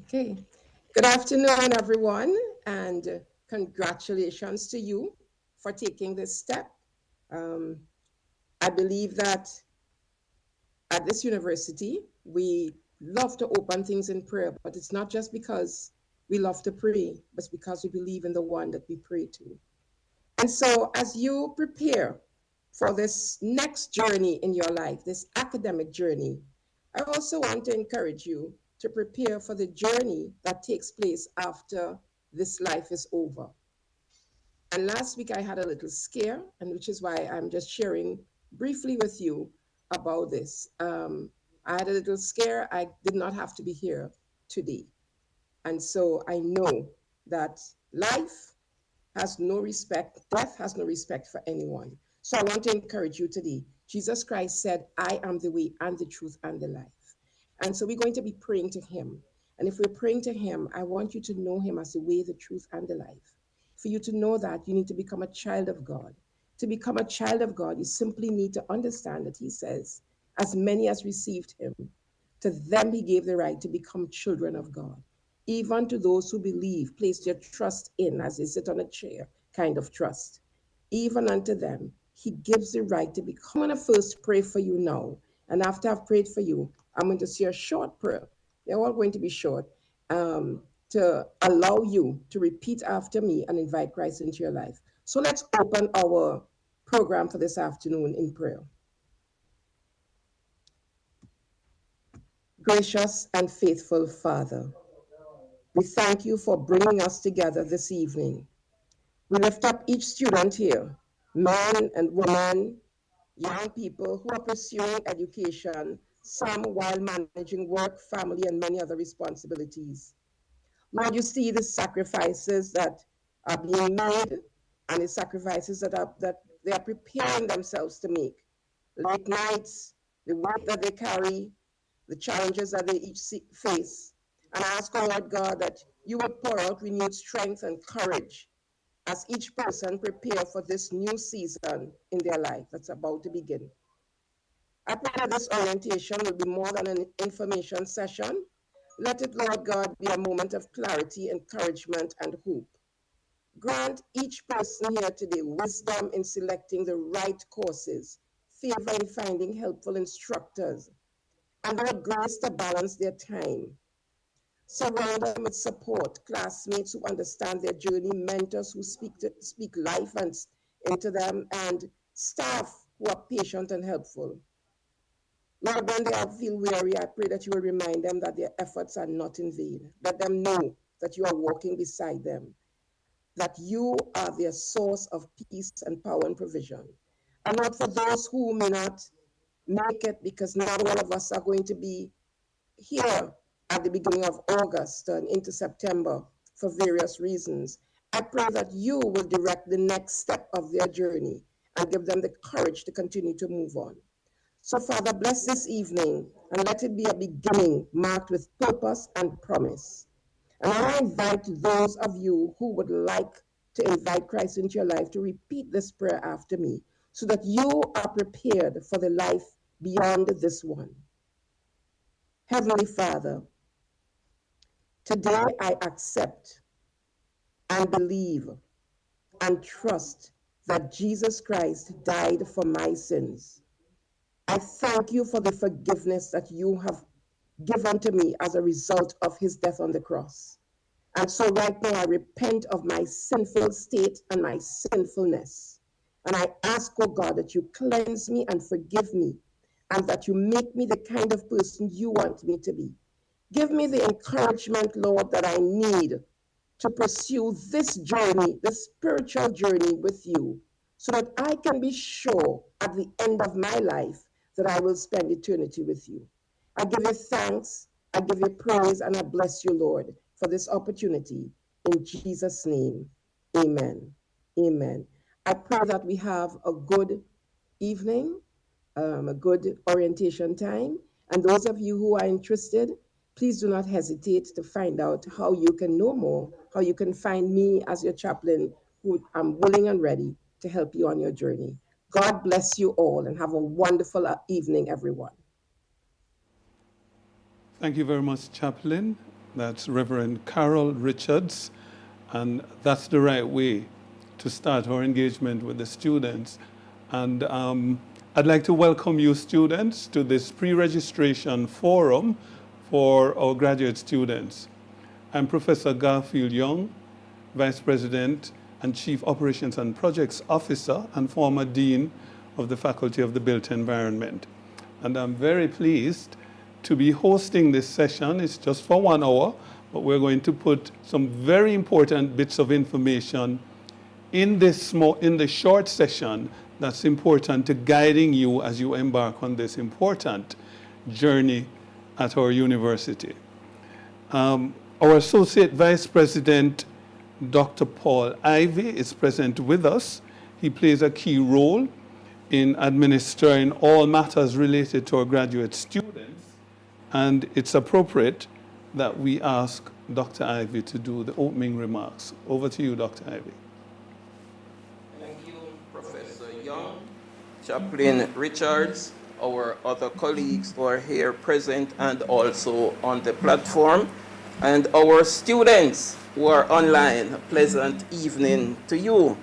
Okay. Good afternoon, everyone, and congratulations to you for taking this step. Um, I believe that at this university, we love to open things in prayer, but it's not just because we love to pray, but it's because we believe in the one that we pray to. And so, as you prepare for this next journey in your life, this academic journey, I also want to encourage you to prepare for the journey that takes place after this life is over. And last week I had a little scare, and which is why I'm just sharing briefly with you about this. I had a little scare. I did not have to be here today. And so I know that life has no respect, death has no respect for anyone. So I want to encourage you today. Jesus Christ said, I am the way and the truth and the life. And so we're going to be praying to him. And if we're praying to him, I want you to know him as the way, the truth, and the life. For you to know that, you need to become a child of God. To become a child of God, you simply need to understand that he says, as many as received him, to them he gave the right to become children of God, even to those who believe, place their trust in, as they sit on a chair, kind of trust. Even unto them, he gives the right to become. I'm going to first pray for you now. And after I've prayed for you, I'm going to say a short prayer. They're all going to be short, to allow you to repeat after me and invite Christ into your life. So let's open our program for this afternoon in prayer. Gracious and faithful Father, we thank you for bringing us together this evening. We lift up each student here, men and women, young people who are pursuing education, some while managing work, family, and many other responsibilities. Lord, you see the sacrifices that are being made and the sacrifices that they are preparing themselves to make. Late nights, the work that they carry, the challenges that they each face. And I ask, oh Lord God, that you would pour out renewed strength and courage as each person prepare for this new season in their life that's about to begin. I pray that this orientation will be more than an information session. Let it, Lord God, be a moment of clarity, encouragement, and hope. Grant each person here today wisdom in selecting the right courses, favor in finding helpful instructors, and Lord, grace to balance their time. Surround them with support, classmates who understand their journey, mentors who speak life into them, and staff who are patient and helpful. Lord, when they feel weary, I pray that you will remind them that their efforts are not in vain. Let them know that you are walking beside them, that you are their source of peace and power and provision. And Lord, for those who may not make it, because not all of us are going to be here at the beginning of August and into September for various reasons, I pray that you will direct the next step of their journey and give them the courage to continue to move on. So, Father, bless this evening and let it be a beginning marked with purpose and promise. And I invite those of you who would like to invite Christ into your life to repeat this prayer after me so that you are prepared for the life beyond this one. Heavenly Father, today I accept and believe and trust that Jesus Christ died for my sins. I thank you for the forgiveness that you have given to me as a result of his death on the cross. And so right now I repent of my sinful state and my sinfulness. And I ask, oh God, that you cleanse me and forgive me, and that you make me the kind of person you want me to be. Give me the encouragement, Lord, that I need to pursue this journey, this spiritual journey with you, so that I can be sure at the end of my life that I will spend eternity with you. I give you thanks, I give you praise, and I bless you, Lord, for this opportunity. In Jesus' name, amen. Amen. I pray that we have a good evening, a good orientation time. And those of you who are interested, please do not hesitate to find out how you can know more, how you can find me as your chaplain, who I'm willing and ready to help you on your journey. God bless you all and have a wonderful evening, everyone. Thank you very much, Chaplain. That's Reverend Carol Richards, and that's the right way to start our engagement with the students. And I'd like to welcome you students to this pre-registration forum for our graduate students. I'm Professor Garfield Young, Vice President and Chief Operations and Projects Officer and former Dean of the Faculty of the Built Environment. And I'm very pleased to be hosting this session. It's just for 1 hour, but we're going to put some very important bits of information in the short session that's important to guiding you as you embark on this important journey at our university. Our Associate Vice President, Dr. Paul Ivy, is present with us. He plays a key role in administering all matters related to our graduate students, and it's appropriate that we ask Dr. Ivy to do the opening remarks. Over to you, Dr. Ivy. Thank you, Professor Young, Chaplain Richards, our other colleagues who are here present and also on the platform, and our students who are online. A pleasant evening to you.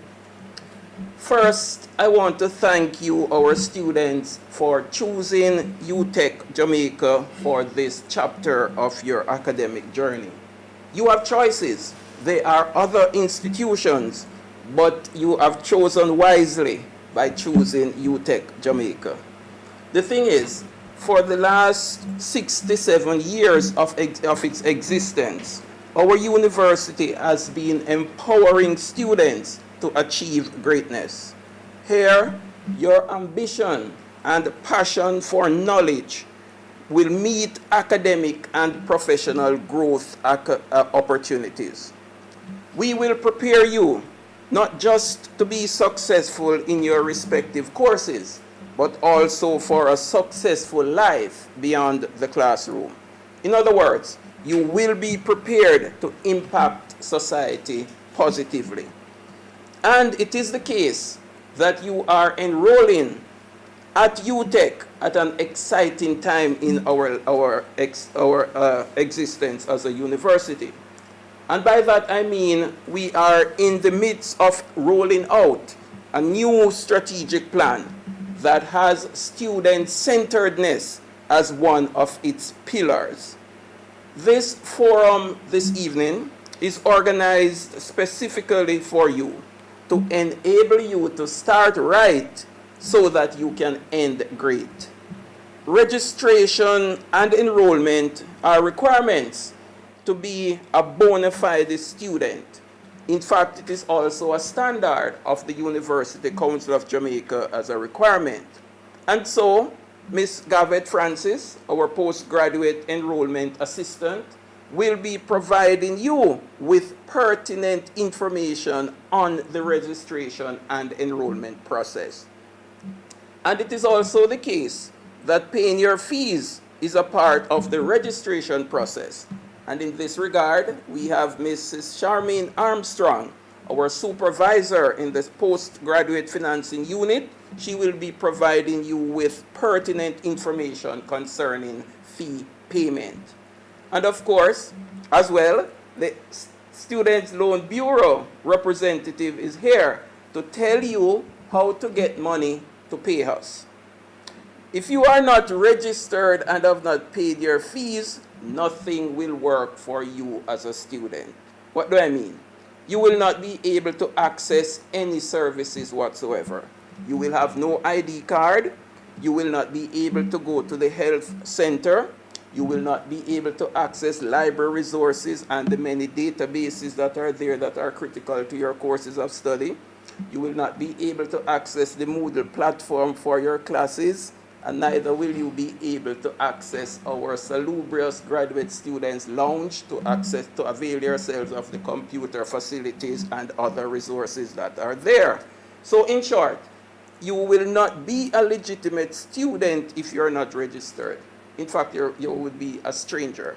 First, I want to thank you, our students, for choosing UTech Jamaica for this chapter of your academic journey. You have choices. There are other institutions, but you have chosen wisely by choosing UTech Jamaica. The thing is, for the last 67 years of its existence, our university has been empowering students to achieve greatness. Here, your ambition and passion for knowledge will meet academic and professional growth opportunities. We will prepare you not just to be successful in your respective courses, but also for a successful life beyond the classroom. In other words, you will be prepared to impact society positively. And it is the case that you are enrolling at UTech at an exciting time in our existence as a university. And by that I mean we are in the midst of rolling out a new strategic plan that has student-centeredness as one of its pillars. This forum this evening is organized specifically for you to enable you to start right so that you can end great. Registration and enrollment are requirements to be a bona fide student. In fact, it is also a standard of the University Council of Jamaica as a requirement. And so, Ms. Gavette Francis, our postgraduate enrollment assistant, will be providing you with pertinent information on the registration and enrollment process. And it is also the case that paying your fees is a part of the registration process. And in this regard, we have Mrs. Charmaine Armstrong, our supervisor in the postgraduate financing unit. She will be providing you with pertinent information concerning fee payment. And of course, as well, the Students' Loan Bureau representative is here to tell you how to get money to pay us. If you are not registered and have not paid your fees, nothing will work for you as a student. What do I mean? You will not be able to access any services whatsoever. You will have no ID card. You will not be able to go to the health center. You will not be able to access library resources and the many databases that are there that are critical to your courses of study. You will not be able to access the Moodle platform for your classes, and neither will you be able to access our salubrious graduate students' lounge to avail yourselves of the computer facilities and other resources that are there. So in short, you will not be a legitimate student if you're not registered. In fact, you would be a stranger.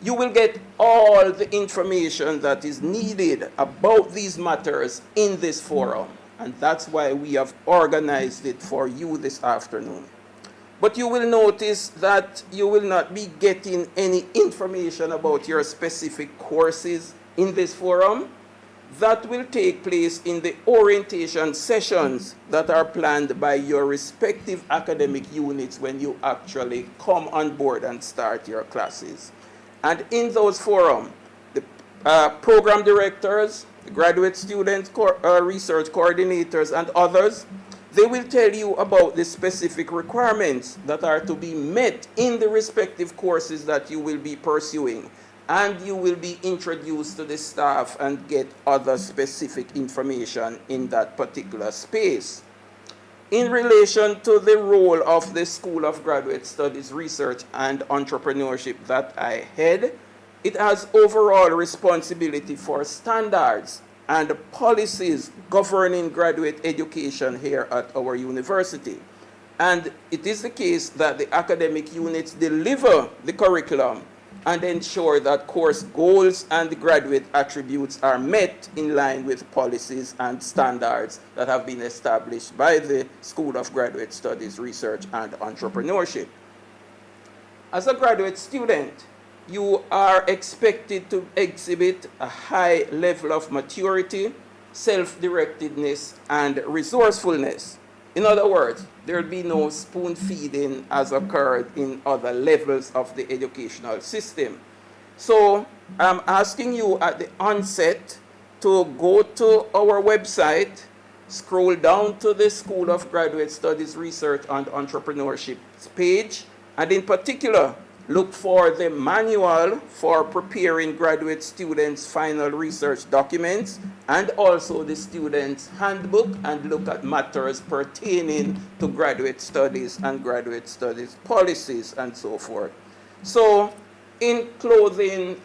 You will get all the information that is needed about these matters in this forum, and that's why we have organized it for you this afternoon. But you will notice that you will not be getting any information about your specific courses in this forum. That will take place in the orientation sessions that are planned by your respective academic units when you actually come on board and start your classes. And in those forums, the program directors, the graduate student research coordinators, and others, they will tell you about the specific requirements that are to be met in the respective courses that you will be pursuing. And you will be introduced to the staff and get other specific information in that particular space. In relation to the role of the School of Graduate Studies Research and Entrepreneurship that I head, it has overall responsibility for standards and policies governing graduate education here at our university. And it is the case that the academic units deliver the curriculum and ensure that course goals and the graduate attributes are met in line with policies and standards that have been established by the School of Graduate Studies, Research and Entrepreneurship. As a graduate student, you are expected to exhibit a high level of maturity, self-directedness, and resourcefulness. In other words, there will be no spoon feeding as occurred in other levels of the educational system. So I'm asking you at the onset to go to our website, scroll down to the School of Graduate Studies Research and Entrepreneurship page, and in particular, look for the manual for preparing graduate students' final research documents and also the student's handbook, and look at matters pertaining to graduate studies and graduate studies policies and so forth. So in closing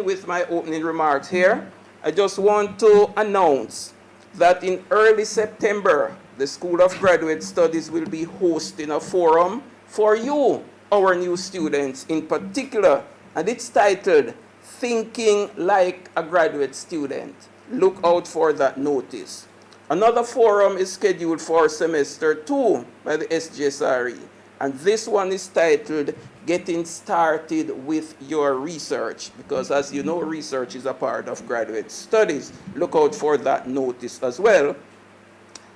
with my opening remarks here, I just want to announce that in early September, the School of Graduate Studies will be hosting a forum for you, our new students in particular, and it's titled Thinking Like a Graduate Student. Look out for that notice. Another forum is scheduled for semester 2 by the SGSRE, and this one is titled Getting Started with Your Research, because as you know, research is a part of graduate studies. Look out for that notice as well.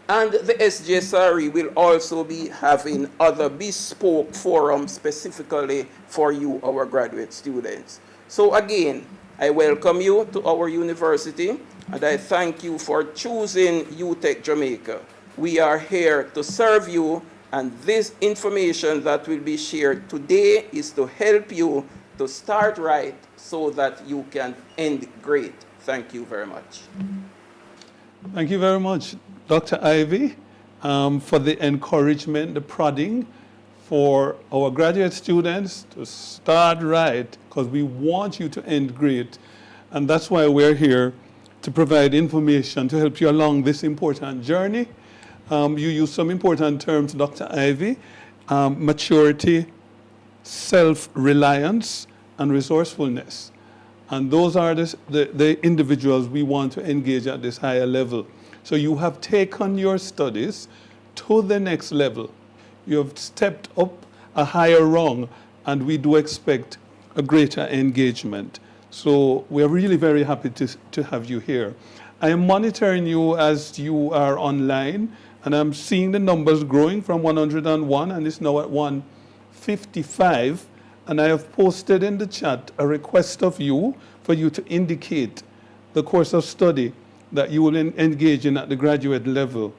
And the SGSRE will also be having other bespoke forums specifically for you, our graduate students. So again, I welcome you to our university, and I thank you for choosing UTech Jamaica. We are here to serve you, and this information that will be shared today is to help you to start right so that you can end great. Thank you very much. Thank you very much, Dr. Ivy, for the encouragement, the prodding for our graduate students to start right, because we want you to end great. And that's why we're here to provide information to help you along this important journey. You use some important terms, Dr. Ivy: maturity, self-reliance, and resourcefulness. And those are the individuals we want to engage at this higher level. So you have taken your studies to the next level. You have stepped up a higher rung, and we do expect a greater engagement. So we're really very happy to have you here. I am monitoring you as you are online, and I'm seeing the numbers growing from 101, and it's now at 155. And I have posted in the chat a request of you for you to indicate the course of study that you will engage in at the graduate level.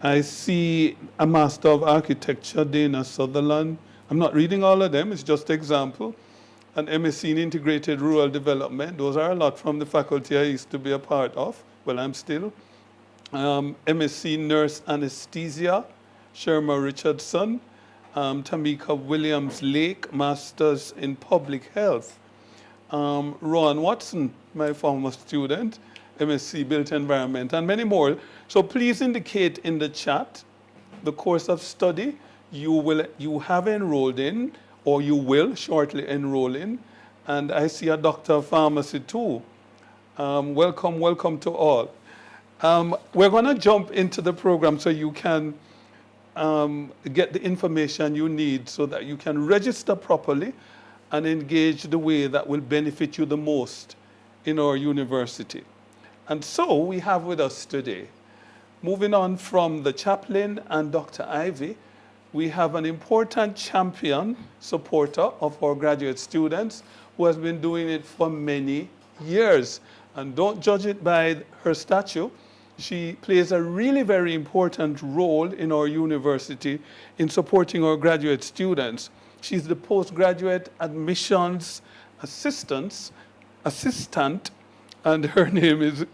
I see a Master of Architecture, Dana Sutherland. I'm not reading all of them, it's just example. An MSc in Integrated Rural Development. Those are a lot from the faculty I used to be a part of. Well, I'm still. MSc Nurse Anesthesia, Sherma Richardson. Tamika Williams-Lake, Masters in Public Health. Ron Watson, my former student, MSc Built Environment, and many more. So please indicate in the chat the course of study you have enrolled in, or you will shortly enroll in. And I see a Doctor of Pharmacy too. Welcome to all. We're going to jump into the program so you can get the information you need so that you can register properly and engage the way that will benefit you the most in our university. And so we have with us today, moving on from the chaplain and Dr. Ivy, we have an important champion supporter of our graduate students who has been doing it for many years. And don't judge it by her statue. She plays a really very important role in our university in supporting our graduate students. She's the postgraduate admissions assistant, and her name is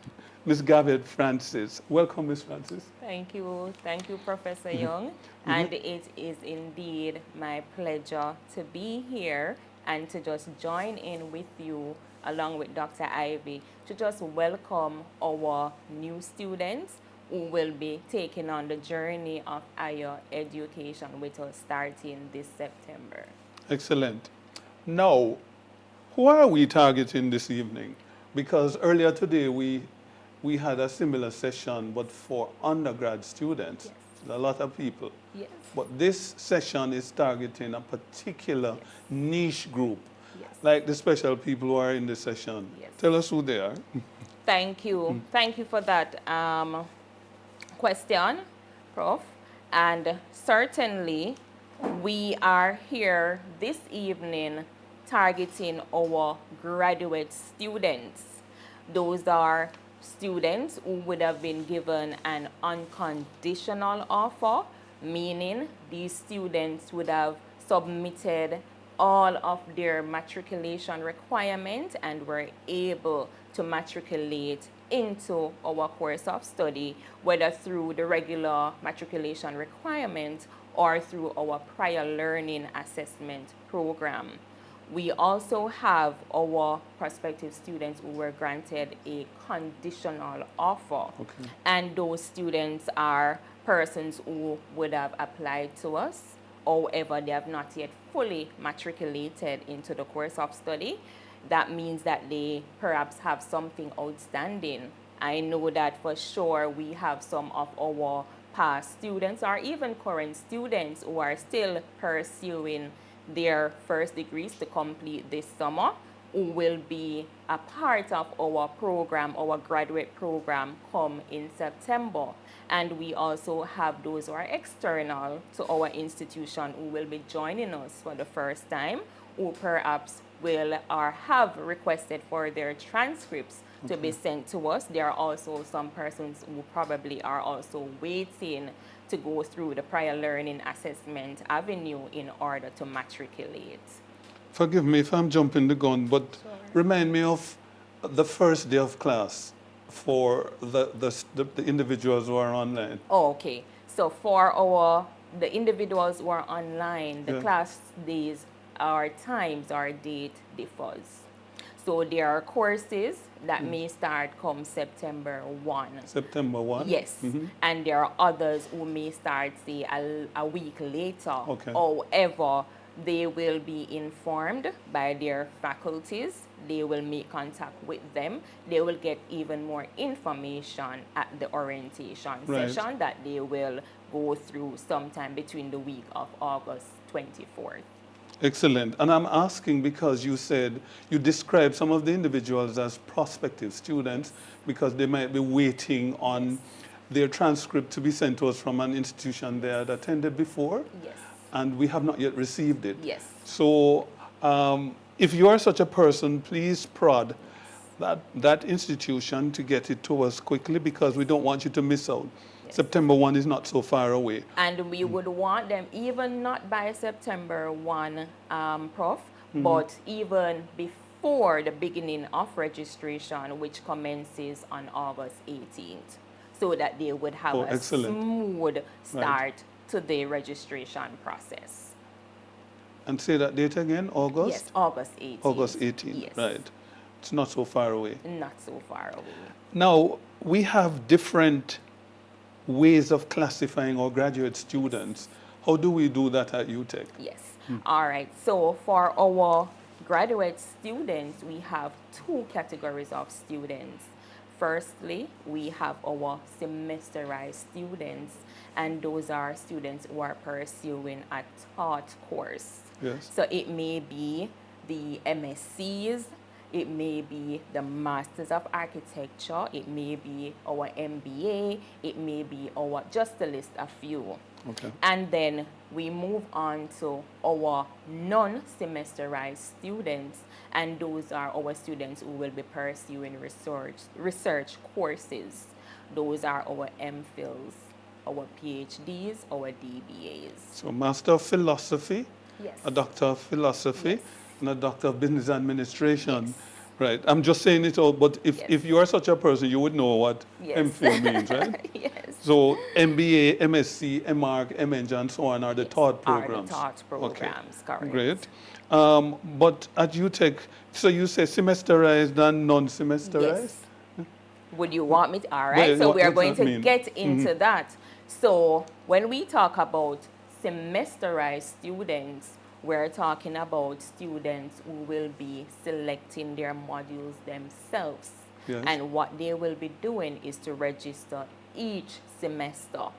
Ms. Gavette Francis. Welcome, Ms. Francis. Thank you. Thank you, Professor Young. And it is indeed my pleasure to be here and to just join in with you along with Dr. Ivy to just welcome our new students who will be taking on the journey of higher education with us starting this September. Excellent. Now, who are we targeting this evening? Because earlier today we had a similar session, but for undergrad students. Yes. A lot of people. Yes. But this session is targeting a particular niche group, Yes. like the special people who are in the session. Yes. Tell us who they are. Thank you. Thank you for that question, Prof. And certainly, we are here this evening targeting our graduate students. Those are students who would have been given an unconditional offer, meaning these students would have submitted all of their matriculation requirements and were able to matriculate into our course of study, whether through the regular matriculation requirement or through our prior learning assessment program. We also have our prospective students who were granted a conditional offer. Okay. And those students are persons who would have applied to us. However, they have not yet fully matriculated into the course of study. That means that they perhaps have something outstanding. I know that for sure we have some of our past students or even current students who are still pursuing their first degrees to complete this summer, who will be a part of our program, our graduate program, come in September. And we also have those who are external to our institution who will be joining us for the first time, who perhaps will or have requested for their transcripts to be sent to us. There are also some persons who probably are also waiting to go through the prior learning assessment avenue in order to matriculate. Forgive me if I'm jumping the gun, but remind me of the first day of class for the individuals who are online. Oh, okay. So for the individuals who are online, the class days or times or date differs. So there are courses that may start come September 1. September 1? Yes. And there are others who may start, say, a week later. Okay. However, they will be informed by their faculties. They will make contact with them. They will get even more information at the orientation session that they will go through sometime between the week of August 24th. Excellent. And I'm asking because you said you described some of the individuals as prospective students because they might be waiting on their transcript to be sent to us from an institution they had attended before. Yes. And we have not yet received it. Yes. So if you are such a person, please prod that institution to get it to us quickly because we don't want you to miss out. Yes. September 1 is not so far away. And we would want them even not by September 1, Prof, but even before the beginning of registration, which commences on August 18th, so that they would have a smooth start to the registration process. And say that date again, August? Yes, August 18th. August 18th, yes. Right. It's not so far away. Not so far away. Now, we have different ways of classifying our graduate students. How do we do that at UTech? Yes. All right. So for our graduate students, we have two categories of students. firstly, we have our semesterized students, and those are students who are pursuing a taught course. Yes. So it may be the MSCs, it may be the Masters of Architecture, it may be our MBA, it may be our, just to list a few. Okay. And then we move on to our non-semesterized students, and those are our students who will be pursuing research courses. Those are our MPhils, our PhDs, our DBAs. So Master of Philosophy, Yes. a Doctor of Philosophy, Yes. and a Doctor of Business Administration. Yes. Right. I'm just saying it all, but if Yes. you are such a person, you would know what Yes. MPhil means, right? Yes. So MBA, MSc, MArch, MEng, and so on are the taught Are programs. the taught programs, correct. Great. But at UTech, so you say semesterized and non-semesterized? Yes. Would you want me to? All right, Well, so we are what going does that to mean? get into that. So when we talk about semesterized students, we're talking about students who will be selecting their modules themselves. Yes. And what they will be doing is to register each semester,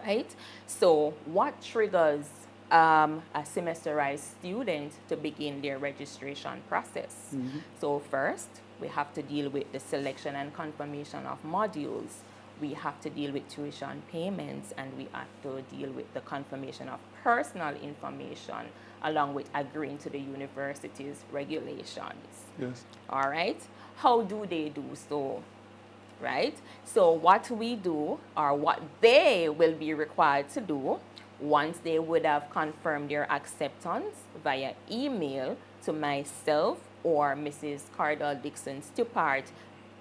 right? So what triggers a semesterized student to begin their registration process? So first, we have to deal with the selection and confirmation of modules. We have to deal with tuition payments, and we have to deal with the confirmation of personal information, along with agreeing to the university's regulations. Yes. All right? How do they do so? Right? So what we do, or what they will be required to do, once they would have confirmed their acceptance via email to myself or Mrs. Cardell Dixon Stupart,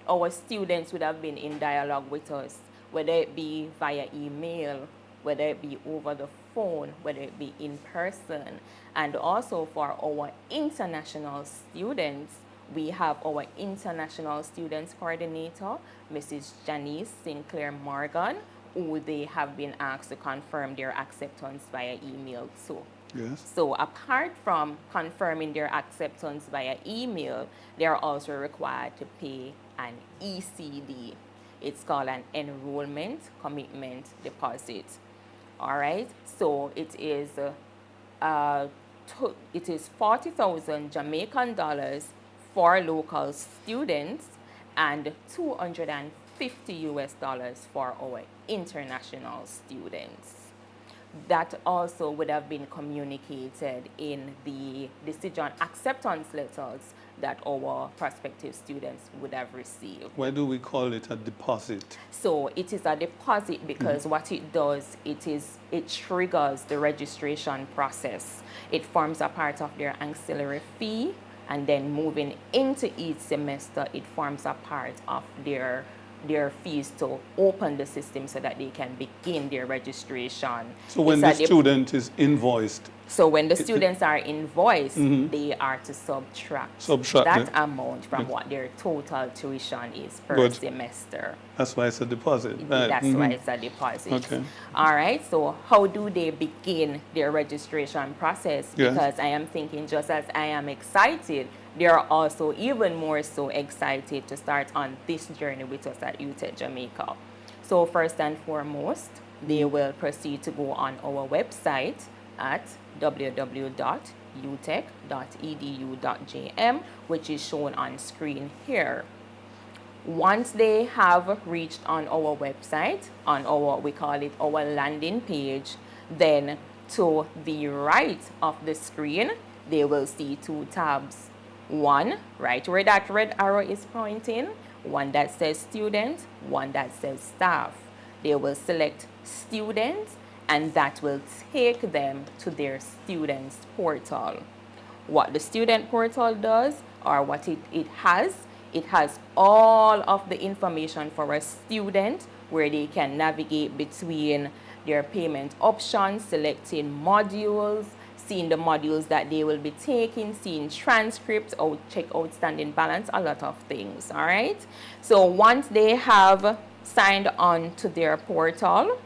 our students would have been in dialogue with us, whether it be via email, whether it be over the phone, whether it be in person. And also for our international students, we have our International Students Coordinator, Mrs. Janice Sinclair Morgan, who they have been asked to confirm their acceptance via email too. Yes. So apart from confirming their acceptance via email, they are also required to pay an ECD. It's called an Enrollment Commitment Deposit. All right, so it is 40,000 Jamaican dollars for local students and $250 for our international students. That also would have been communicated in the decision acceptance letters that our prospective students would have received. Why do we call it a deposit? So it is a deposit because what it does, it triggers the registration process. It forms a part of their ancillary fee, and then moving into each semester, it forms a part of their fees to open the system so that they can begin their registration. So when the student is invoiced, so when the students are invoiced, they are to subtract that amount from what their total tuition is per semester. That's why it's a deposit. Right. That's why it's a deposit. Okay. All right, so how do they begin their registration process? Yes. Because I am thinking, just as I am excited, they are also even more so excited to start on this journey with us at UTech Jamaica. So first and foremost, they will proceed to go on our website at www.utech.edu.jm, which is shown on screen here. Once they have reached on our website, on our, we call it our landing page, then to the right of the screen, they will see two tabs. One, right where that red arrow is pointing, one that says student, one that says staff. They will select student, and that will take them to their students portal. What the student portal does, or what it has all of the information for a student where they can navigate between their payment options, selecting modules, seeing the modules that they will be taking, seeing transcripts, or check outstanding balance, a lot of things, all right? So once they have signed on to their portal,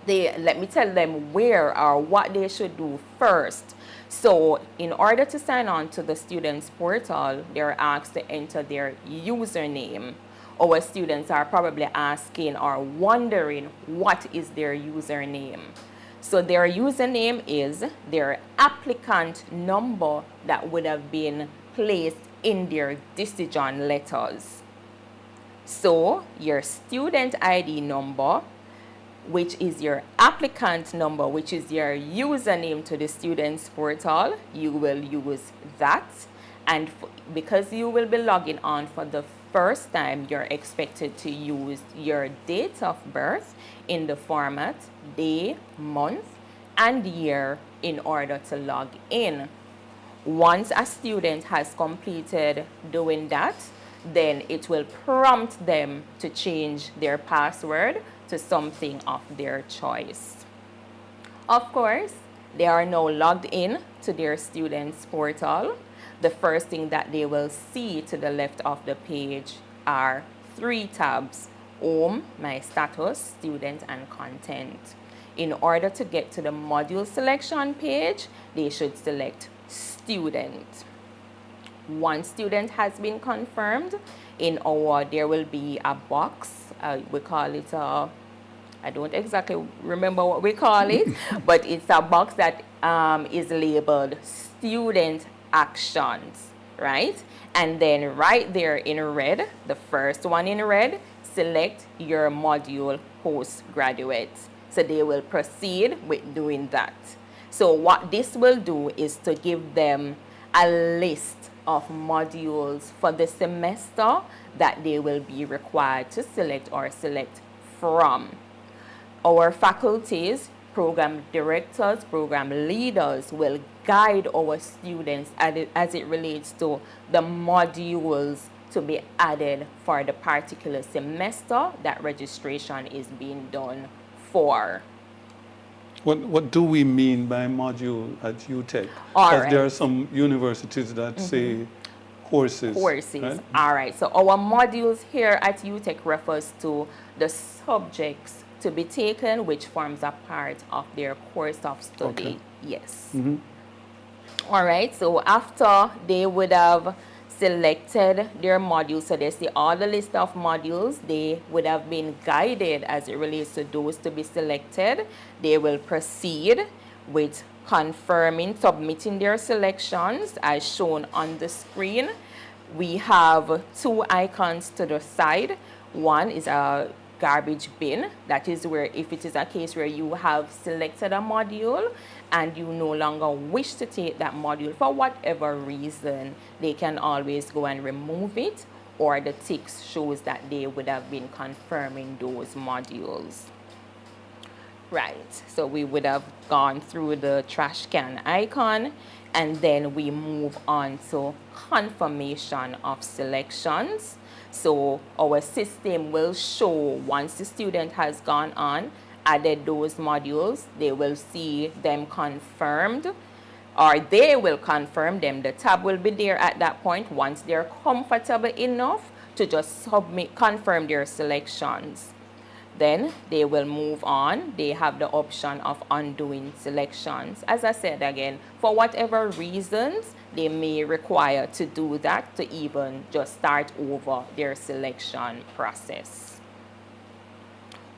let me tell them where or what they should do first. So in order to sign on to the students portal, they're asked to enter their username. our students are probably asking or wondering what is their username. So their username is their applicant number that would have been placed in their decision letters. So your student ID number, which is your applicant number, which is your username to the students portal, you will use that. And because you will be logging on for the first time, you're expected to use your date of birth in the format day, month, and year in order to log in. Once a student has completed doing that, then it will prompt them to change their password to something of their choice. Of course, they are now logged in to their students portal. The first thing that they will see to the left of the page are 3 tabs: Home, My Status, Student, and Content. In order to get to the module selection page, they should select Student. One student has been confirmed. There will be a box. We call it I don't exactly remember what we call it, but it's a box that is labeled Student Actions, right? And then right there in red, the first one in red, select your module postgraduate. So they will proceed with doing that. So what this will do is to give them a list of modules for the semester that they will be required to select or select from. Our faculties, program directors, program leaders will guide our students as it relates to the modules to be added for the particular semester that registration is being done for. What do we mean by module at UTech? All Because there are right. some universities that say courses. Courses. Right? All right. So our modules here at UTech refers to the subjects to be taken, which forms a part of their course of study. Okay. Yes. All right. So after they would have selected their modules, so they see all the list of modules, they would have been guided as it relates to those to be selected. They will proceed with confirming, submitting their selections as shown on the screen. We have 2 icons to the side. One is a garbage bin. That is where, if it is a case where you have selected a module and you no longer wish to take that module for whatever reason, they can always go and remove it, or the tick shows that they would have been confirming those modules. Right, so we would have gone through the trash can icon, and then we move on to confirmation of selections. So our system will show, once the student has gone on, added those modules, they will see them confirmed, or they will confirm them. The tab will be there at that point once they're comfortable enough to just submit, confirm their selections. Then they will move on. They have the option of undoing selections. As I said again, for whatever reasons, they may require to do that to even just start over their selection process.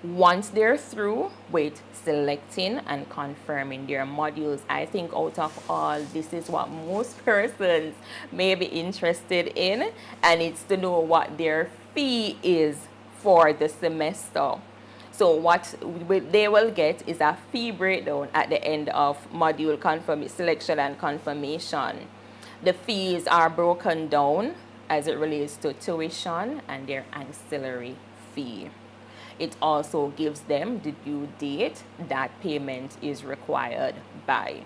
Once they're through with selecting and confirming their modules, I think out of all, this is what most persons may be interested in, and it's to know what their fee is for the semester. So what they will get is a fee breakdown at the end of module selection and confirmation. The fees are broken down as it relates to tuition and their ancillary fee. It also gives them the due date that payment is required by.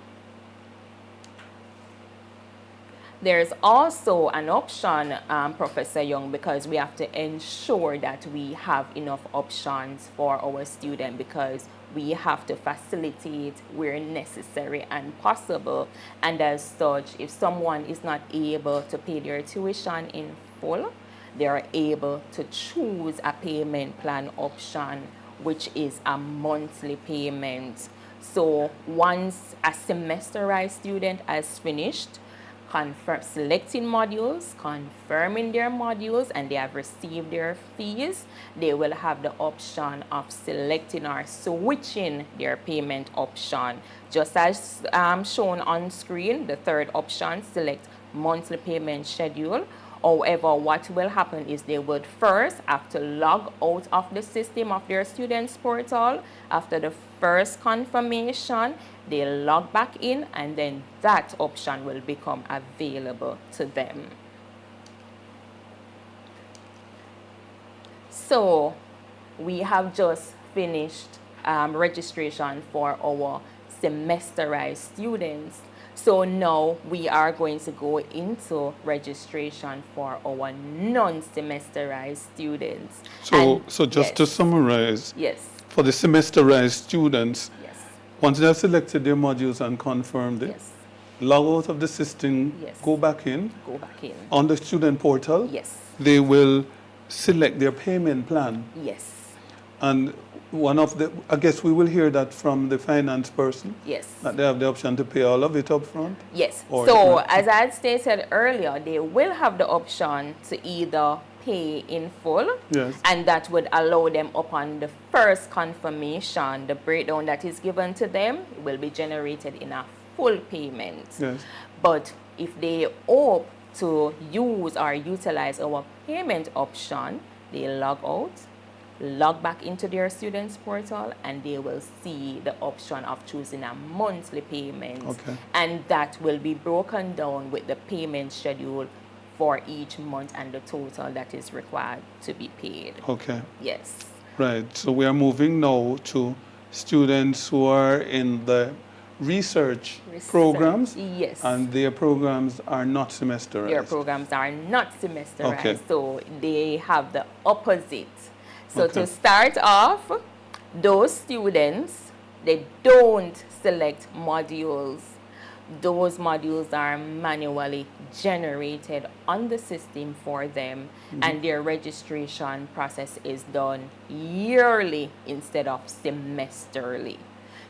There's also an option, Professor Young, because we have to ensure that we have enough options for our student, because we have to facilitate where necessary and possible. And as such, if someone is not able to pay their tuition in full, they are able to choose a payment plan option, which is a monthly payment. So once a semesterized student has finished selecting modules, confirming their modules, and they have received their fees, they will have the option of selecting or switching their payment option. Just as shown on screen, the third option, select monthly payment schedule. However, what will happen is they would first have to log out of the system of their students portal. After the first confirmation, they log back in, and then that option will become available to them. So we have just finished registration for our semesterized students. So now we are going to go into registration for our non-semesterized students. So just to summarize, Yes. for the semesterized students, Yes. once they have selected their modules and confirmed it, Yes. log out of the system, Yes. go back in. Go back in. On the student portal, Yes. they will select their payment plan. Yes. And I guess we will hear that from the finance person, Yes. that they have the option to pay all of it up front. Yes. Or So, not. as I had stated earlier, they will have the option to either pay in full, Yes. and that would allow them upon the first confirmation, the breakdown that is given to them will be generated in a full payment. Yes. But if they opt to use or utilize our payment option, they log out, log back into their students portal, and they will see the option of choosing a monthly payment. Okay. And that will be broken down with the payment schedule for each month and the total that is required to be paid. Okay. Yes. Right. So we are moving now to students who are in the research programs. Yes. And their programs are not semesterized. Their programs are not semesterized, Okay. so they have the opposite. So Okay. to start off, those students, they don't select modules. Those modules are manually generated on the system for them, and their registration process is done yearly instead of semesterly.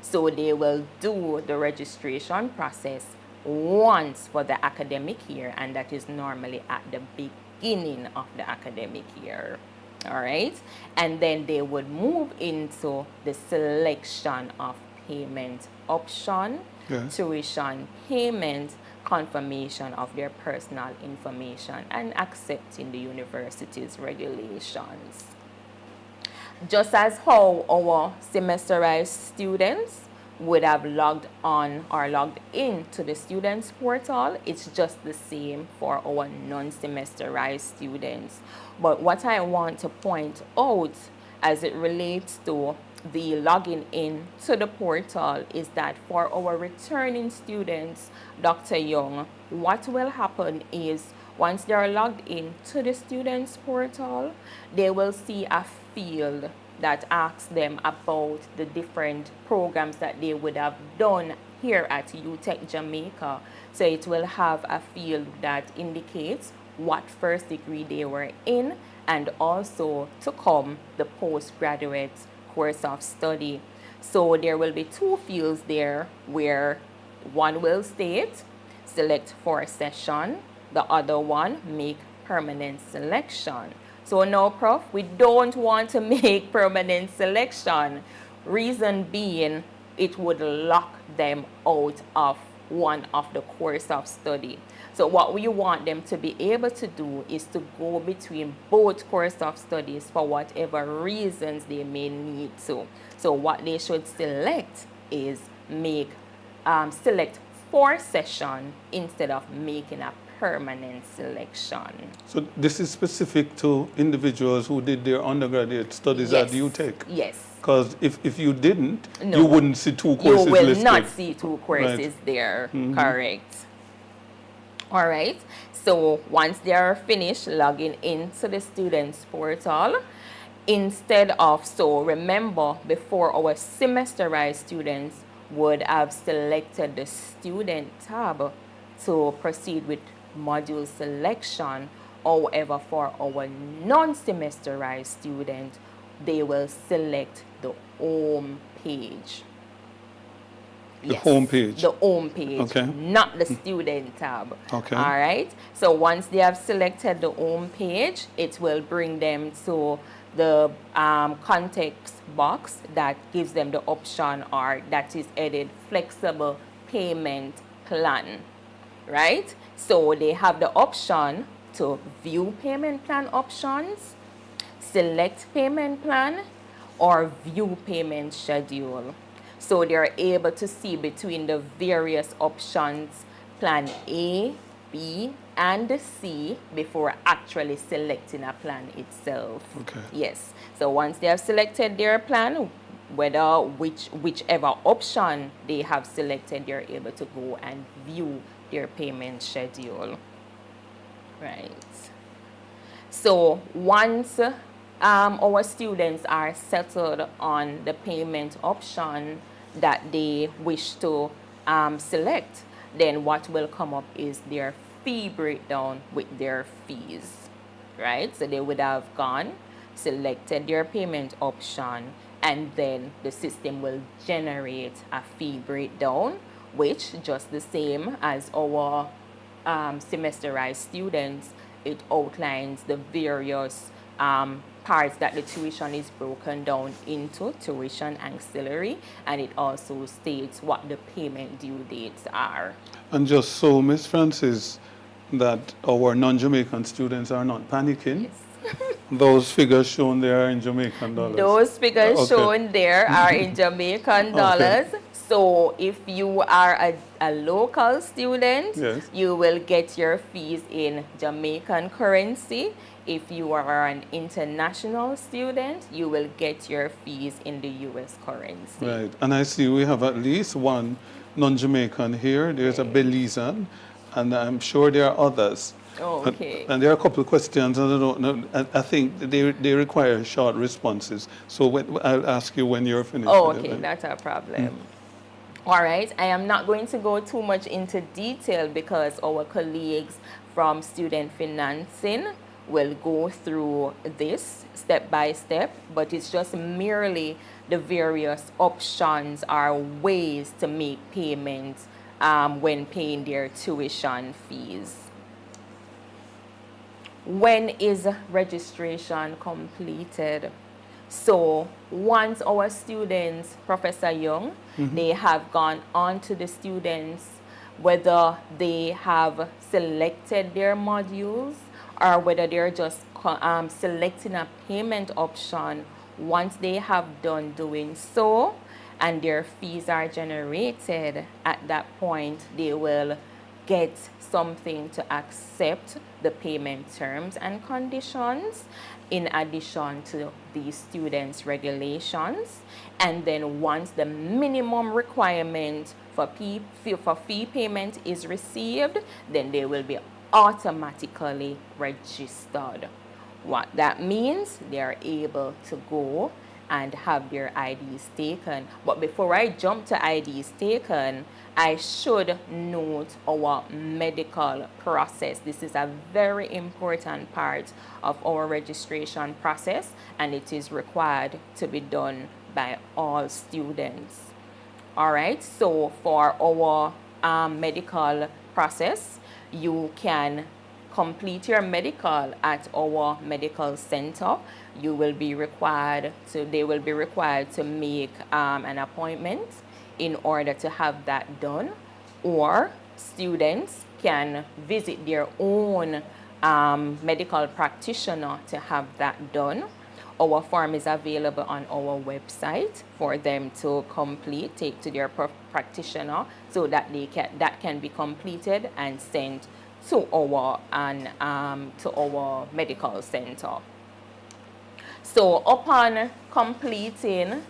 So they will do the registration process once for the academic year, and that is normally at the beginning of the academic year. All right, and then they would move into the selection of payment option, Yes. tuition payment, confirmation of their personal information, and accepting the university's regulations. Just as how our semesterized students would have logged on or logged in to the students portal, it's just the same for our non-semesterized students. But what I want to point out as it relates to the logging in to the portal is that for our returning students, Dr. Young, what will happen is once they are logged in to the students portal, they will see a field that asks them about the different programs that they would have done here at UTech Jamaica. So it will have a field that indicates what first degree they were in, and also to come the postgraduate course of study. So there will be two fields there where one will state select for session, the other one make permanent selection. So now, Prof, we don't want to make permanent selection. Reason being, it would lock them out of one of the course of study. So what we want them to be able to do is to go between both course of studies for whatever reasons they may need to. So what they should select is select for session instead of making a permanent selection. So this is specific to individuals who did their undergraduate studies at UTech? Yes. Because if you didn't, No. you wouldn't see two courses You will listed. not see two courses Right. there. Correct. All right. So once they are finished logging into the students portal, instead of, so remember before our semesterized students would have selected the student tab to proceed with module selection. However, for our non-semesterized student, they will select the home page. The Yes, home page. the home page, Okay. not the student tab. Okay. All right. So once they have selected the home page, it will bring them to the context box that gives them the option, or that is headed flexible payment plan. Right? So they have the option to view payment plan options, select payment plan, or view payment schedule. So they're able to see between the various options, plan A, B, and C, before actually selecting a plan itself. Okay. Yes. So once they have selected their plan, whichever option they have selected, they're able to go and view their payment schedule. Right. So once our students are settled on the payment option that they wish to select, then what will come up is their fee breakdown with their fees, right? So they would have gone, selected their payment option, and then the system will generate a fee breakdown, which, just the same as our semesterized students, it outlines the various parts that the tuition is broken down into, tuition, ancillary, and it also states what the payment due dates are. And just so, Miss Francis, that our non-Jamaican students are not panicking. Yes. Those figures shown there are in Jamaican dollars. Those figures Okay. shown there are in Jamaican dollars. So if you are a local student, Yes. you will get your fees in Jamaican currency. If you are an international student, you will get your fees in the US currency. Right. And I see we have at least one non-Jamaican here. There's a Belizean, and I'm sure there are others. Oh, okay. And there are a couple of questions, and I don't know. I think they require short responses. So I'll ask you when you're finished. Oh, with okay, it. that's a problem. All right, I am not going to go too much into detail because our colleagues from Student Finacing will go through this step by step, but it's just merely the various options or ways to make payments when paying their tuition fees. When is registration completed? So once our students, Professor Young, they have gone on to the students, whether they have selected their modules or whether they're just selecting a payment option, once they have done doing so and their fees are generated, at that point they will get something to accept the payment terms and conditions in addition to the students' regulations. And then once the minimum requirement for fee payment is received, then they will be automatically registered. What that means, they are able to go and have their IDs taken. But before I jump to IDs taken, I should note our medical process. This is a very important part of our registration process, and it is required to be done by all students. All right, so for our medical process, you can complete your medical at our medical center. You will be required to, they will be required to make an appointment in order to have that done, or students can visit their own medical practitioner to have that done. Our form is available on our website for them to complete, take to their practitioner, so that that can be completed and sent to our medical center. So upon completing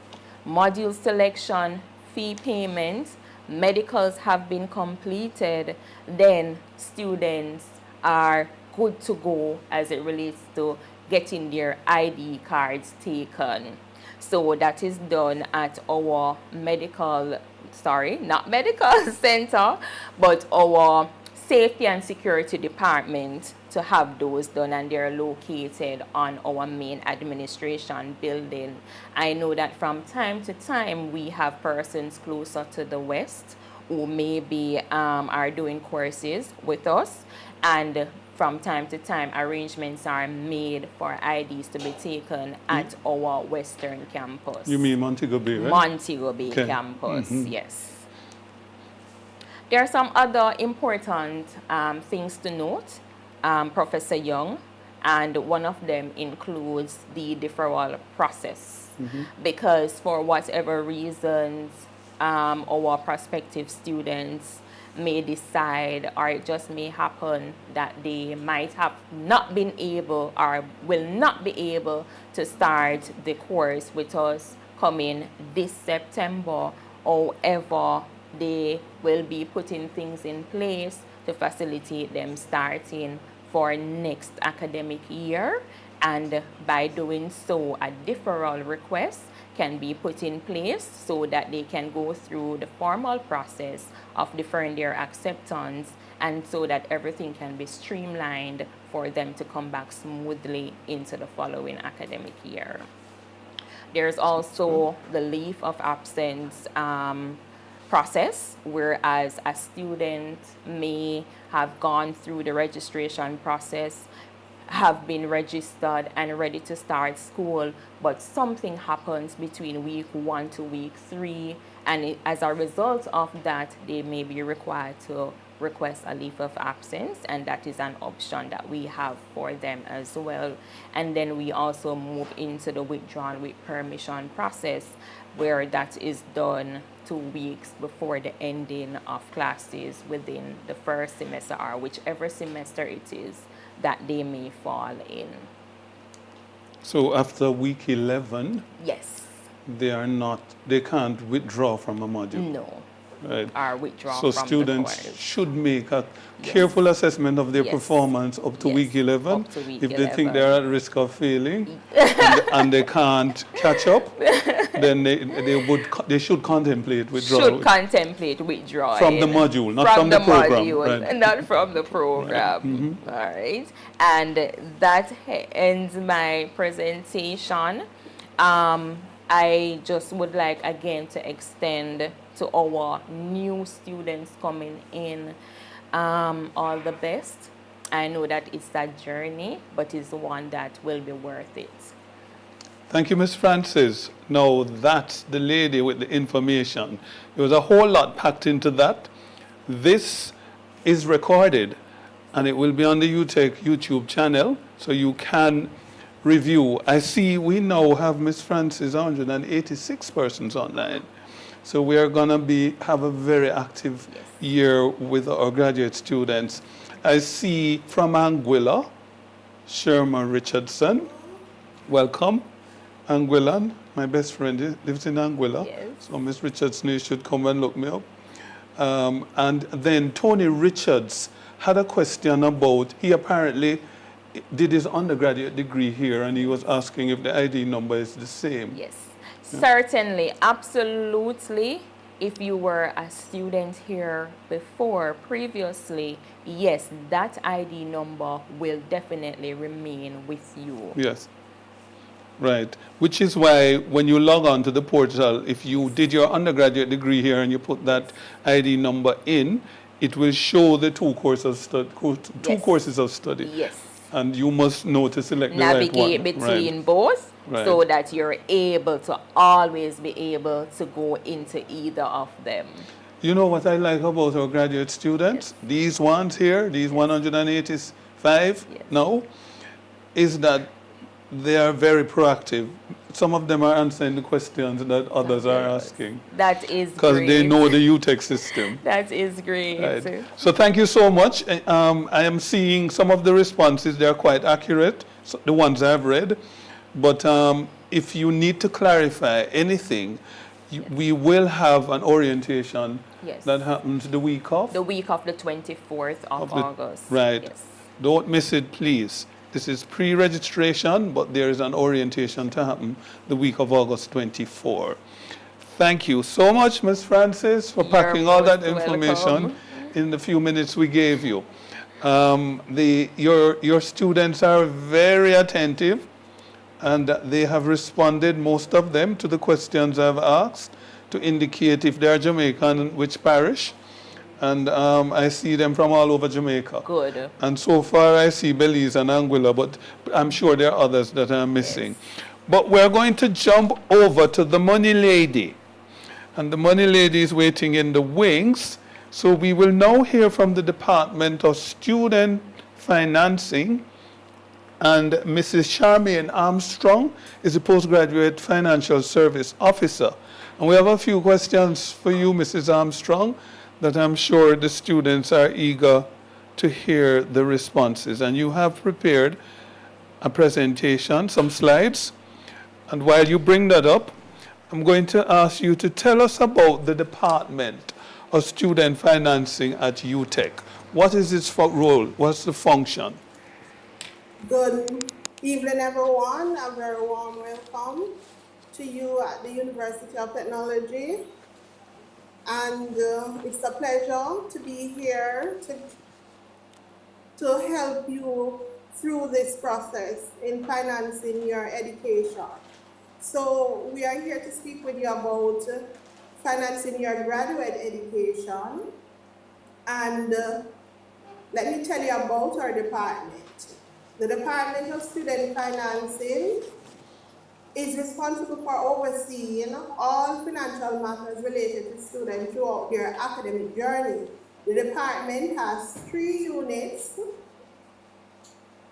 module selection, fee payments, medicals have been completed, then students are good to go as it relates to getting their ID cards taken. So that is done at our medical center, but our safety and security department to have those done, and they're located on our main administration building. I know that from time to time we have persons closer to the west who maybe are doing courses with us, and from time to time arrangements are made for IDs to be taken at our western campus. You mean Montego Bay, right? Montego Bay Okay. campus, yes. There are some other important things to note, Professor Young, and one of them includes the deferral process. Because for whatever reasons, our prospective students may decide, or it just may happen that they might have not been able or will not be able to start the course with us coming this September. However, they will be putting things in place to facilitate them starting for next academic year, and by doing so a deferral request can be put in place so that they can go through the formal process of deferring their acceptance, and so that everything can be streamlined for them to come back smoothly into the following academic year. There's also the leave of absence process, whereas a student may have gone through the registration process, have been registered and ready to start school, but something happens between week 1 to week 3, and as a result of that, they may be required to request a leave of absence, and that is an option that we have for them as well. And then we also move into the withdrawn with permission process, where that is done 2 weeks before the ending of classes within the first semester, or whichever semester it is that they may fall in. So after week 11, Yes. they can't withdraw from a module. No. Right. Or withdraw So from the students course. should make a careful assessment of their Yes. performance up to Yes. week 11. Up to week If they think 11. they're at risk of failing and they can't catch up, then they should contemplate withdrawal. Should contemplate withdrawing. From the module, not from the program, module, right. not from the program. All right. And that ends my presentation. I just would like again to extend to our new students coming in all the best. I know that it's a journey, but it's one that will be worth it. Thank you, Ms. Francis. Now that's the lady with the information. There was a whole lot packed into that. This is recorded and it will be on the UTech YouTube channel, so you can review. I see we now have Ms. Francis 186 persons online. So we are going to have a very active year with our graduate students. I see from Anguilla, Sherma Richardson. Welcome. Anguilla, my best friend lives in Anguilla. Yes. So Ms. Richardson, you should come and look me up. And then Tony Richards had a question about, he apparently did his undergraduate degree here, and he was asking if the ID number is the same. Yes, certainly, absolutely. If you were a student here previously, yes, that ID number will definitely remain with you. Yes. Right. Which is why when you log on to the portal, if you did your undergraduate degree here and you put that ID number in, it will show the two courses of study. Yes. And you must know to select the right one. Navigate between both, so that you're able to always be able to go into either of them. You know what I like about our graduate students? Yes. These ones here, these 185 now, is that they are very proactive. Some of them are answering the questions that others are asking. That is great. Because they know the UTech system. That is great. Right. So thank you so much. I am seeing some of the responses, they are quite accurate, so the ones I've read. But if you need to clarify anything, we will have an orientation that happens the week of? The week of the 24th of August. Right. Yes. Don't miss it, please. This is pre-registration, but there is an orientation to happen the week of August 24. Thank you so much, Ms. Francis, for packing all that information in the few minutes we gave you. Your students are very attentive, and they have responded, most of them, to the questions I've asked to indicate if they are Jamaican, which parish. And I see them from all over Jamaica. Good. And so far I see Belize and Anguilla, but I'm sure there are others that I'm missing. Yes. But we're going to jump over to the money lady. And the money lady is waiting in the wings. So we will now hear from the Department of Student Financing. And Mrs. Charmaine Armstrong is a postgraduate financial service officer. And we have a few questions for you, Mrs. Armstrong, that I'm sure the students are eager to hear the responses. And you have prepared a presentation, some slides. And while you bring that up, I'm going to ask you to tell us about the Department of Student Financing at UTech. What is its role? What's the function? Good evening, everyone. A very warm welcome to you at the University of Technology. And it's a pleasure to be here to help you through this process in financing your education. So we are here to speak with you about financing your graduate education. And let me tell you about our department. The Department of Student Financing is responsible for overseeing all financial matters related to students throughout their academic journey. The department has 3 units: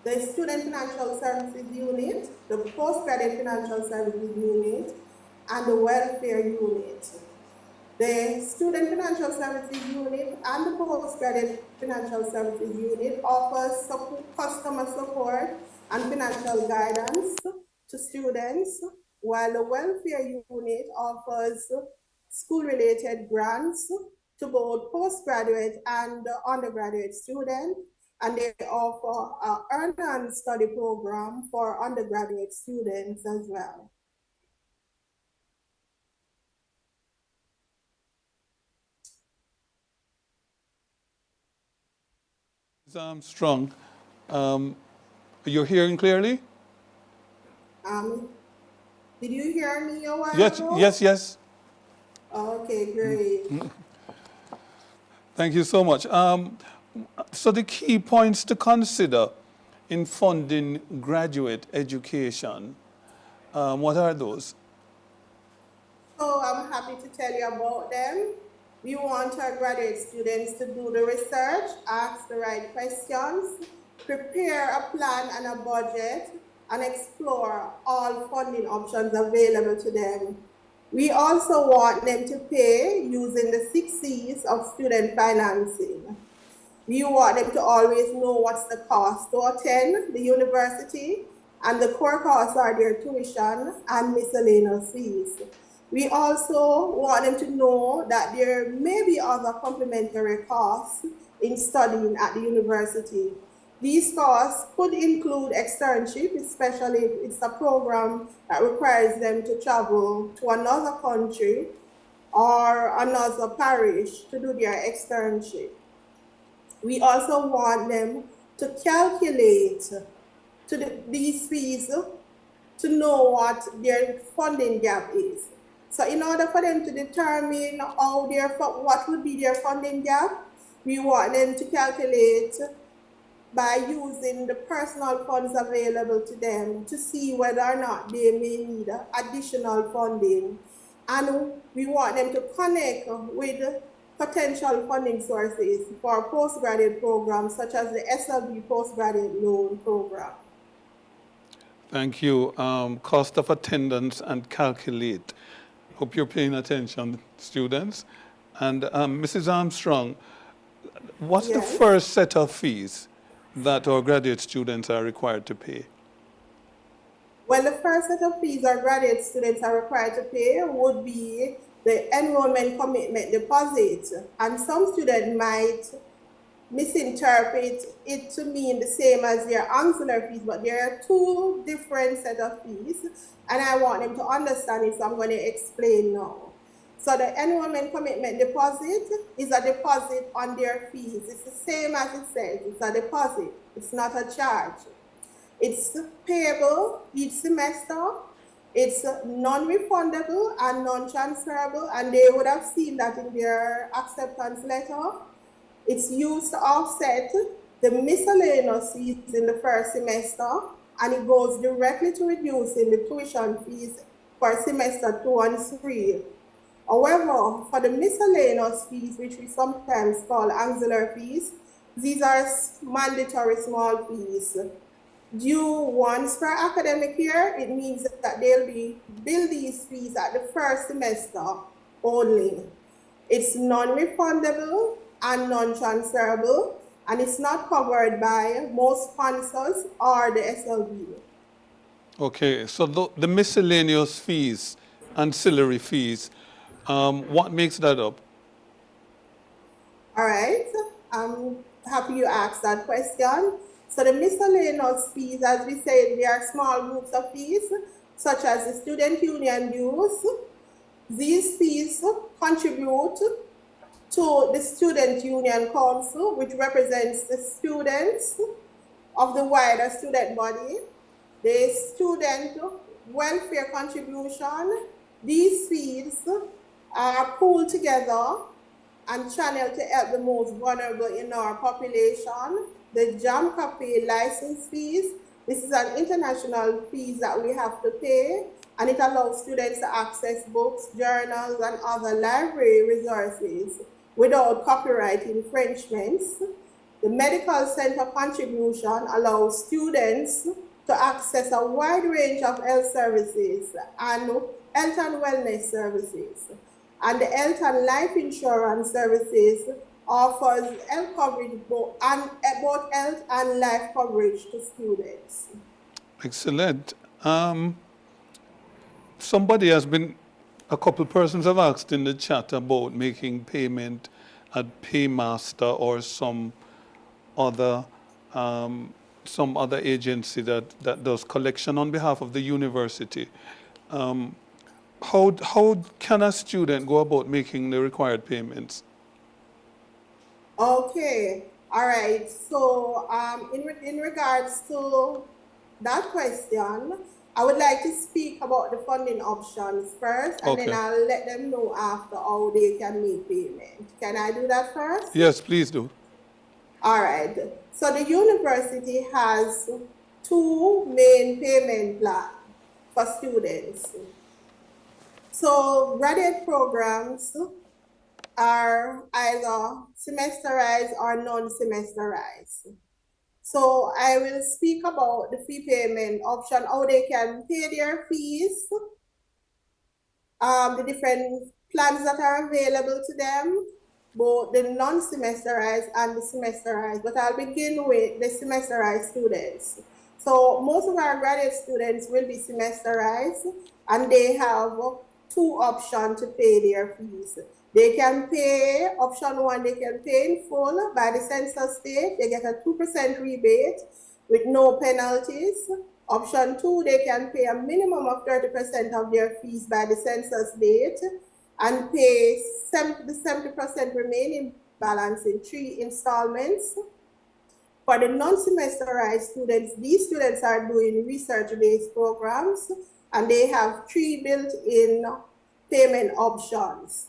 the Student Financial Services Unit, the Postgraduate Financial Services Unit, and the Welfare Unit. The Student Financial Services Unit and the Postgraduate Financial Services Unit offers customer support and financial guidance to students, while the Welfare Unit offers school-related grants to both postgraduate and undergraduate students, and they offer an earn and study program for undergraduate students as well. Ms. Armstrong, you're hearing clearly? Did you hear me a while Yes, ago? yes. Okay, great. Thank you so much. So the key points to consider in funding graduate education, what are those? So I'm happy to tell you about them. We want our graduate students to do the research, ask the right questions, prepare a plan and a budget, and explore all funding options available to them. We also want them to pay using the 6 C's of student financing. We want them to always know what's the cost to attend the university, and the core costs are their tuition and miscellaneous fees. We also want them to know that there may be other complementary costs in studying at the university. These costs could include externship, especially if it's a program that requires them to travel to another country or another parish to do their externship. We also want them to calculate these fees to know what their funding gap is. So in order for them to determine what would be their funding gap, we want them to calculate by using the personal funds available to them to see whether or not they may need additional funding. And we want them to connect with potential funding sources for postgraduate programs such as the SLB Postgraduate Loan Program. Thank you. Cost of attendance and calculate. Hope you're paying attention, students. And Mrs. Armstrong, what's the first set of fees that our graduate students are required to pay? Well, the first set of fees our graduate students are required to pay would be the enrollment commitment deposit. And some students might misinterpret it to mean the same as their ancillary fees, but there are 2 different set of fees, and I want them to understand it, so I'm going to explain now. So the enrollment commitment deposit is a deposit on their fees. It's the same as it says, it's a deposit, it's not a charge. It's payable each semester, it's non-refundable and non-transferable, and they would have seen that in their acceptance letter. It's used to offset the miscellaneous fees in the first semester, and it goes directly to reducing the tuition fees for semester 2 and 3. However, for the miscellaneous fees, which we sometimes call auxiliary fees, these are mandatory small fees. Due once per academic year, it means that they'll be billed these fees at the first semester only. It's non-refundable and non-transferable, and it's not covered by most sponsors or the SLB. Okay, so the miscellaneous fees, ancillary fees, what makes that up? All right, I'm happy you asked that question. So the miscellaneous fees, as we said, they are small groups of fees, such as the student union dues. These fees contribute to the Student Union Council, which represents the students of the wider student body. The student welfare contribution, these fees are pooled together and channeled to help the most vulnerable in our population. The JAMCA pay license fees, this is an international fees that we have to pay, and it allows students to access books, journals, and other library resources without copyright infringements. The medical center contribution allows students to access a wide range of health services and health and wellness services. And the health and life insurance services offers health coverage, both health and life coverage to students. Excellent. A couple persons have asked in the chat about making payment at Paymaster or some other agency that does collection on behalf of the university. How can a student go about making the required payments? Okay, all right. So in regards to that question, I would like to speak about the funding options first, and then Okay. I'll let them know after how they can make payment. Can I do that first? Yes, please do. All right. So the university has two main payment plans for students. So graduate programs are either semesterized or non-semesterized. So I will speak about the fee payment option, how they can pay their fees, the different plans that are available to them, both the non-semesterized and the semesterized. But I'll begin with the semesterized students. So most of our graduate students will be semesterized, and they have two options to pay their fees. They can pay, option one, they can pay in full by the census date. They get a 2% rebate with no penalties. Option two, they can pay a minimum of 30% of their fees by the census date and pay the 70% remaining balance in 3 installments. For the non-semesterized students, these students are doing research-based programs, and they have 3 built-in payment options.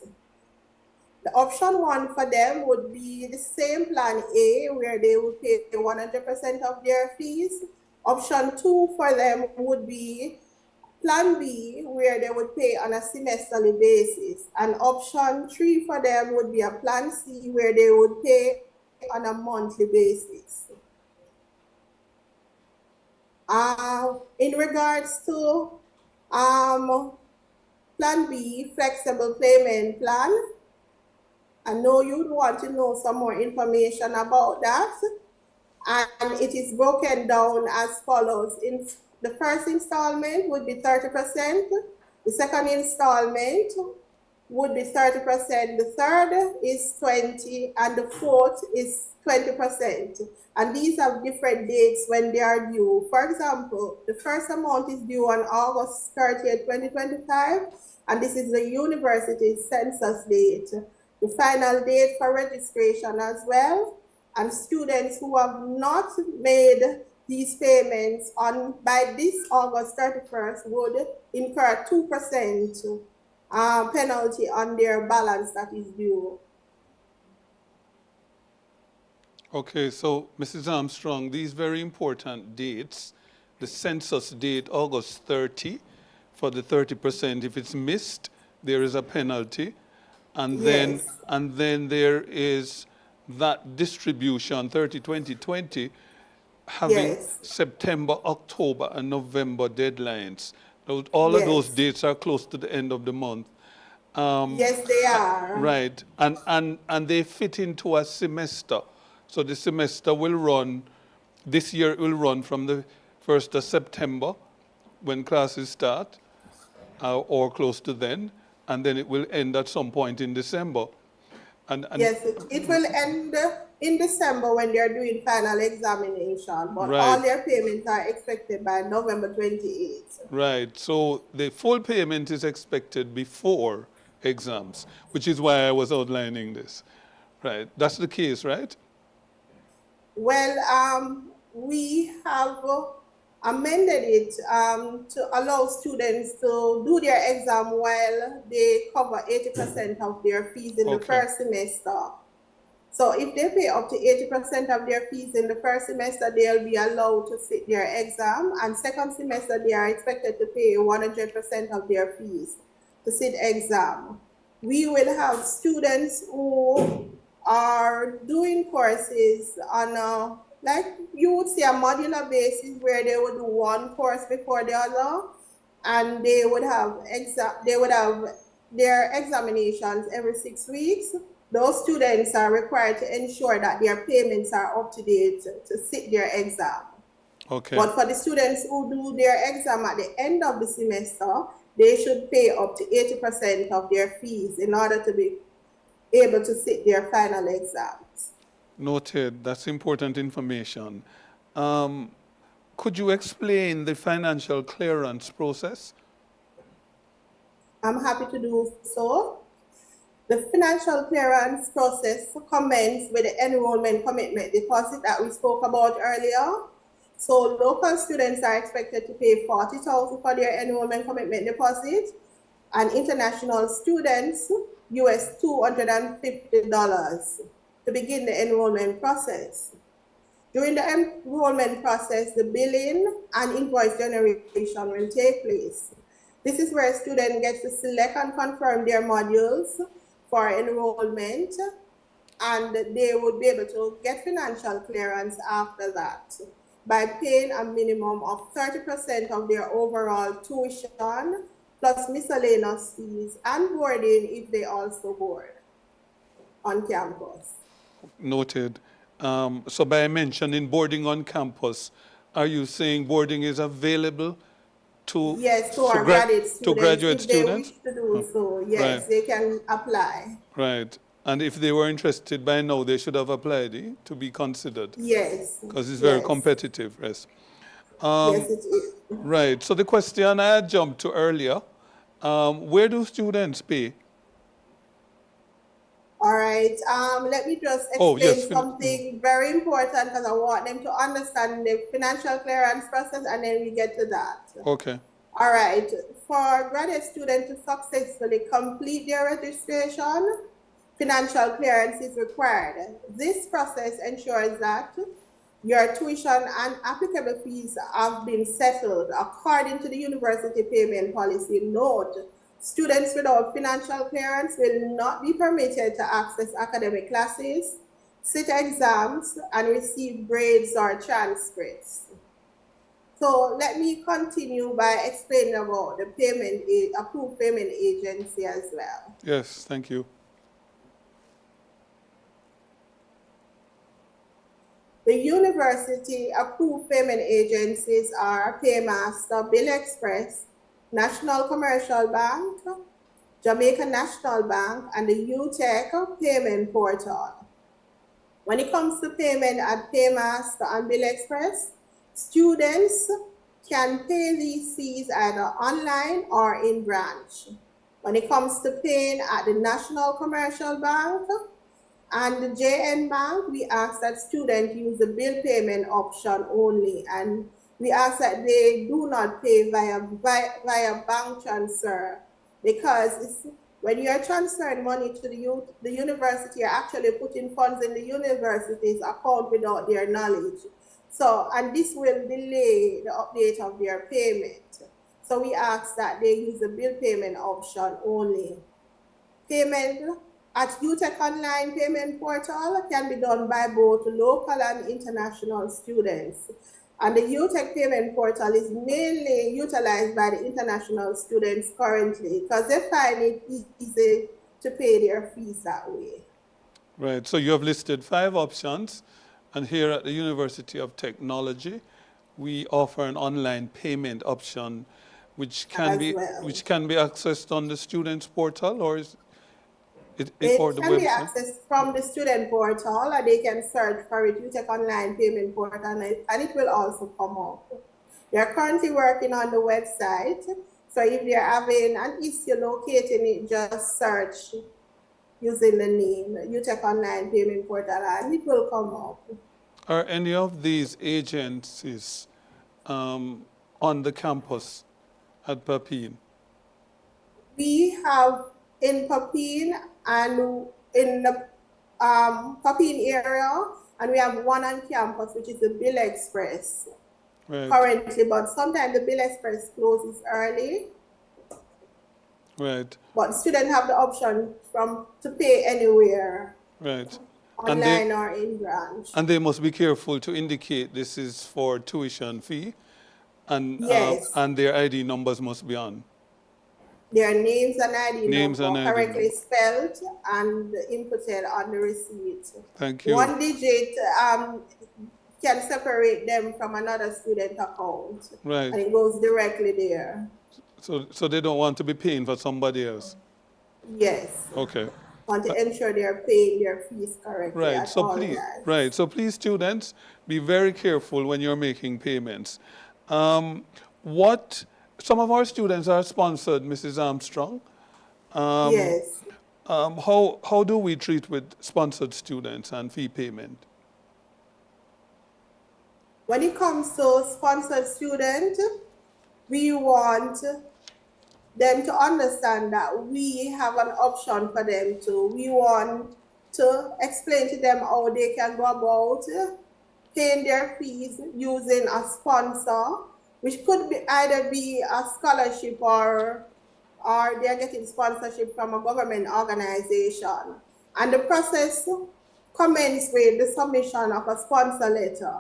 The option one for them would be the same plan A, where they would pay 100% of their fees. Option two for them would be plan B, where they would pay on a semesterly basis. And option three for them would be a plan C, where they would pay on a monthly basis. In regards to plan B, flexible payment plan, I know you'd want to know some more information about that. And it is broken down as follows. In the first installment would be 30%, the second installment would be 30%, the third is 20%, and the fourth is 20%. And these have different dates when they are due. For example, the first amount is due on August 30th, 2025, and this is the university's census date. The final date for registration as well, and students who have not made these payments by this August 31st would incur 2% penalty on their balance that is due. Okay, so Mrs. Armstrong, these very important dates, the census date, August 30, for the 30%. If it's missed, there is a penalty. And Yes. then there is that distribution, 30-20-20, having Yes. September, October, and November deadlines. All of those Yes. dates are close to the end of the month. Yes, they are. Right, and they fit into a semester. So the semester will run, this year it will run from the 1st of September when classes start, or close to then, and then it will end at some point in December. And Yes, it will end in December when they're doing final examination, but Right. all their payments are expected by November 28th. Right, so the full payment is expected before exams, which is why I was outlining this. Right, that's the case, right? Well, we have amended it to allow students to do their exam while they cover 80% of their fees in the Okay. first semester. So if they pay up to 80% of their fees in the first semester, they'll be allowed to sit their exam. And second semester, they are expected to pay 100% of their fees to sit exam. We will have students who are doing courses on a, like you would say, a modular basis where they would do one course before the other, and they would have their examinations every 6 weeks. Those students are required to ensure that their payments are up to date to sit their exam. Okay. But for the students who do their exam at the end of the semester, they should pay up to 80% of their fees in order to be able to sit their final exams. Noted, that's important information. Could you explain the financial clearance process? I'm happy to do so. The financial clearance process commences with the enrollment commitment deposit that we spoke about earlier. So local students are expected to pay $40,000 for their enrollment commitment deposit, and international students US $250 to begin the enrollment process. During the enrollment process, the billing and invoice generation will take place. This is where a student gets to select and confirm their modules for enrollment, and they would be able to get financial clearance after that by paying a minimum of 30% of their overall tuition plus miscellaneous fees and boarding if they also board on campus. Noted. So by mentioning boarding on campus, are you saying boarding is available to, Yes, to our graduate students. to graduate if students? they wish to do so, yes, Right. they can apply. Right. And if they were interested by now, they should have applied to be considered. Yes. Because it's very yes. competitive, yes. Yes, it is. Right. So the question I had jumped to earlier, where do students pay? All right. Let me just Oh, explain yes, something very important because I want them to understand the financial clearance process, and then we get to that. Okay. All right. For graduate students to successfully complete their registration, financial clearance is required. This process ensures that your tuition and applicable fees have been settled according to the university payment policy. Note, students without financial clearance will not be permitted to access academic classes, sit exams, and receive grades or transcripts. So let me continue by explaining about the approved payment agency as well. Yes, thank you. The university approved payment agencies are Paymaster, Bill Express, National Commercial Bank, Jamaica National Bank, and the UTech Payment Portal. When it comes to payment at Paymaster and Bill Express, students can pay these fees either online or in branch. When it comes to paying at the National Commercial Bank and the JN Bank, we ask that students use the bill payment option only, and we ask that they do not pay via bank transfer, because when you're transferring money to the university, you're actually putting funds in the university's account without their knowledge. So, and this will delay the update of their payment. So we ask that they use the bill payment option only. Payment at UTech Online Payment Portal can be done by both local and international students. And the UTech Payment Portal is mainly utilized by the international students currently because they find it easy to pay their fees that way. Right, so you have listed 5 options, and here at the University of Technology, we offer an online payment option which can be accessed on the students portal, or is it or the can be website? accessed from the student portal, and they can search for it, UTech Online Payment Portal, and it will also come up. They are currently working on the website, so if they're having an issue locating it, just search using the name UTech Online Payment Portal, and it will come up. Are any of these agencies on the campus at Papine? We have in Papine and in the Papine area, and we have one on campus, which is the Bill Express currently, but sometimes the Bill Express closes early. Right. But students have the option to pay anywhere. Right. Online or in branch. And they must be careful to indicate this is for tuition fee, and yes. And their ID numbers must be on. Their names and ID numbers correctly spelled and inputted on the receipt. Thank you. One digit can separate them from another student account. Right. And it goes directly there. So they don't want to be paying for somebody else? Yes. Okay. Want to ensure they're paying their fees correctly. Right. So please, students, be very careful when you're making payments. Some of our students are sponsored, Mrs. Armstrong. Yes. How do we treat with sponsored students and fee payment? When it comes to sponsored students, we want them to understand that we have an option for them too. We want to explain to them how they can go about paying their fees using a sponsor, which could either be a scholarship or they're getting sponsorship from a government organization. And the process commences with the submission of a sponsor letter.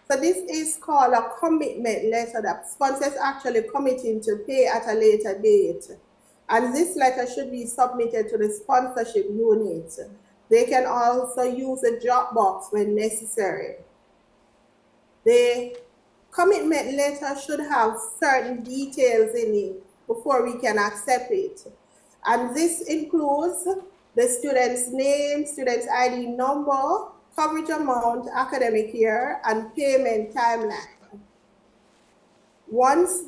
So this is called a commitment letter that sponsors actually committing to pay at a later date. And this letter should be submitted to the sponsorship unit. They can also use a drop box when necessary. The commitment letter should have certain details in it before we can accept it. And this includes the student's name, student's ID number, coverage amount, academic year, and payment timeline. Once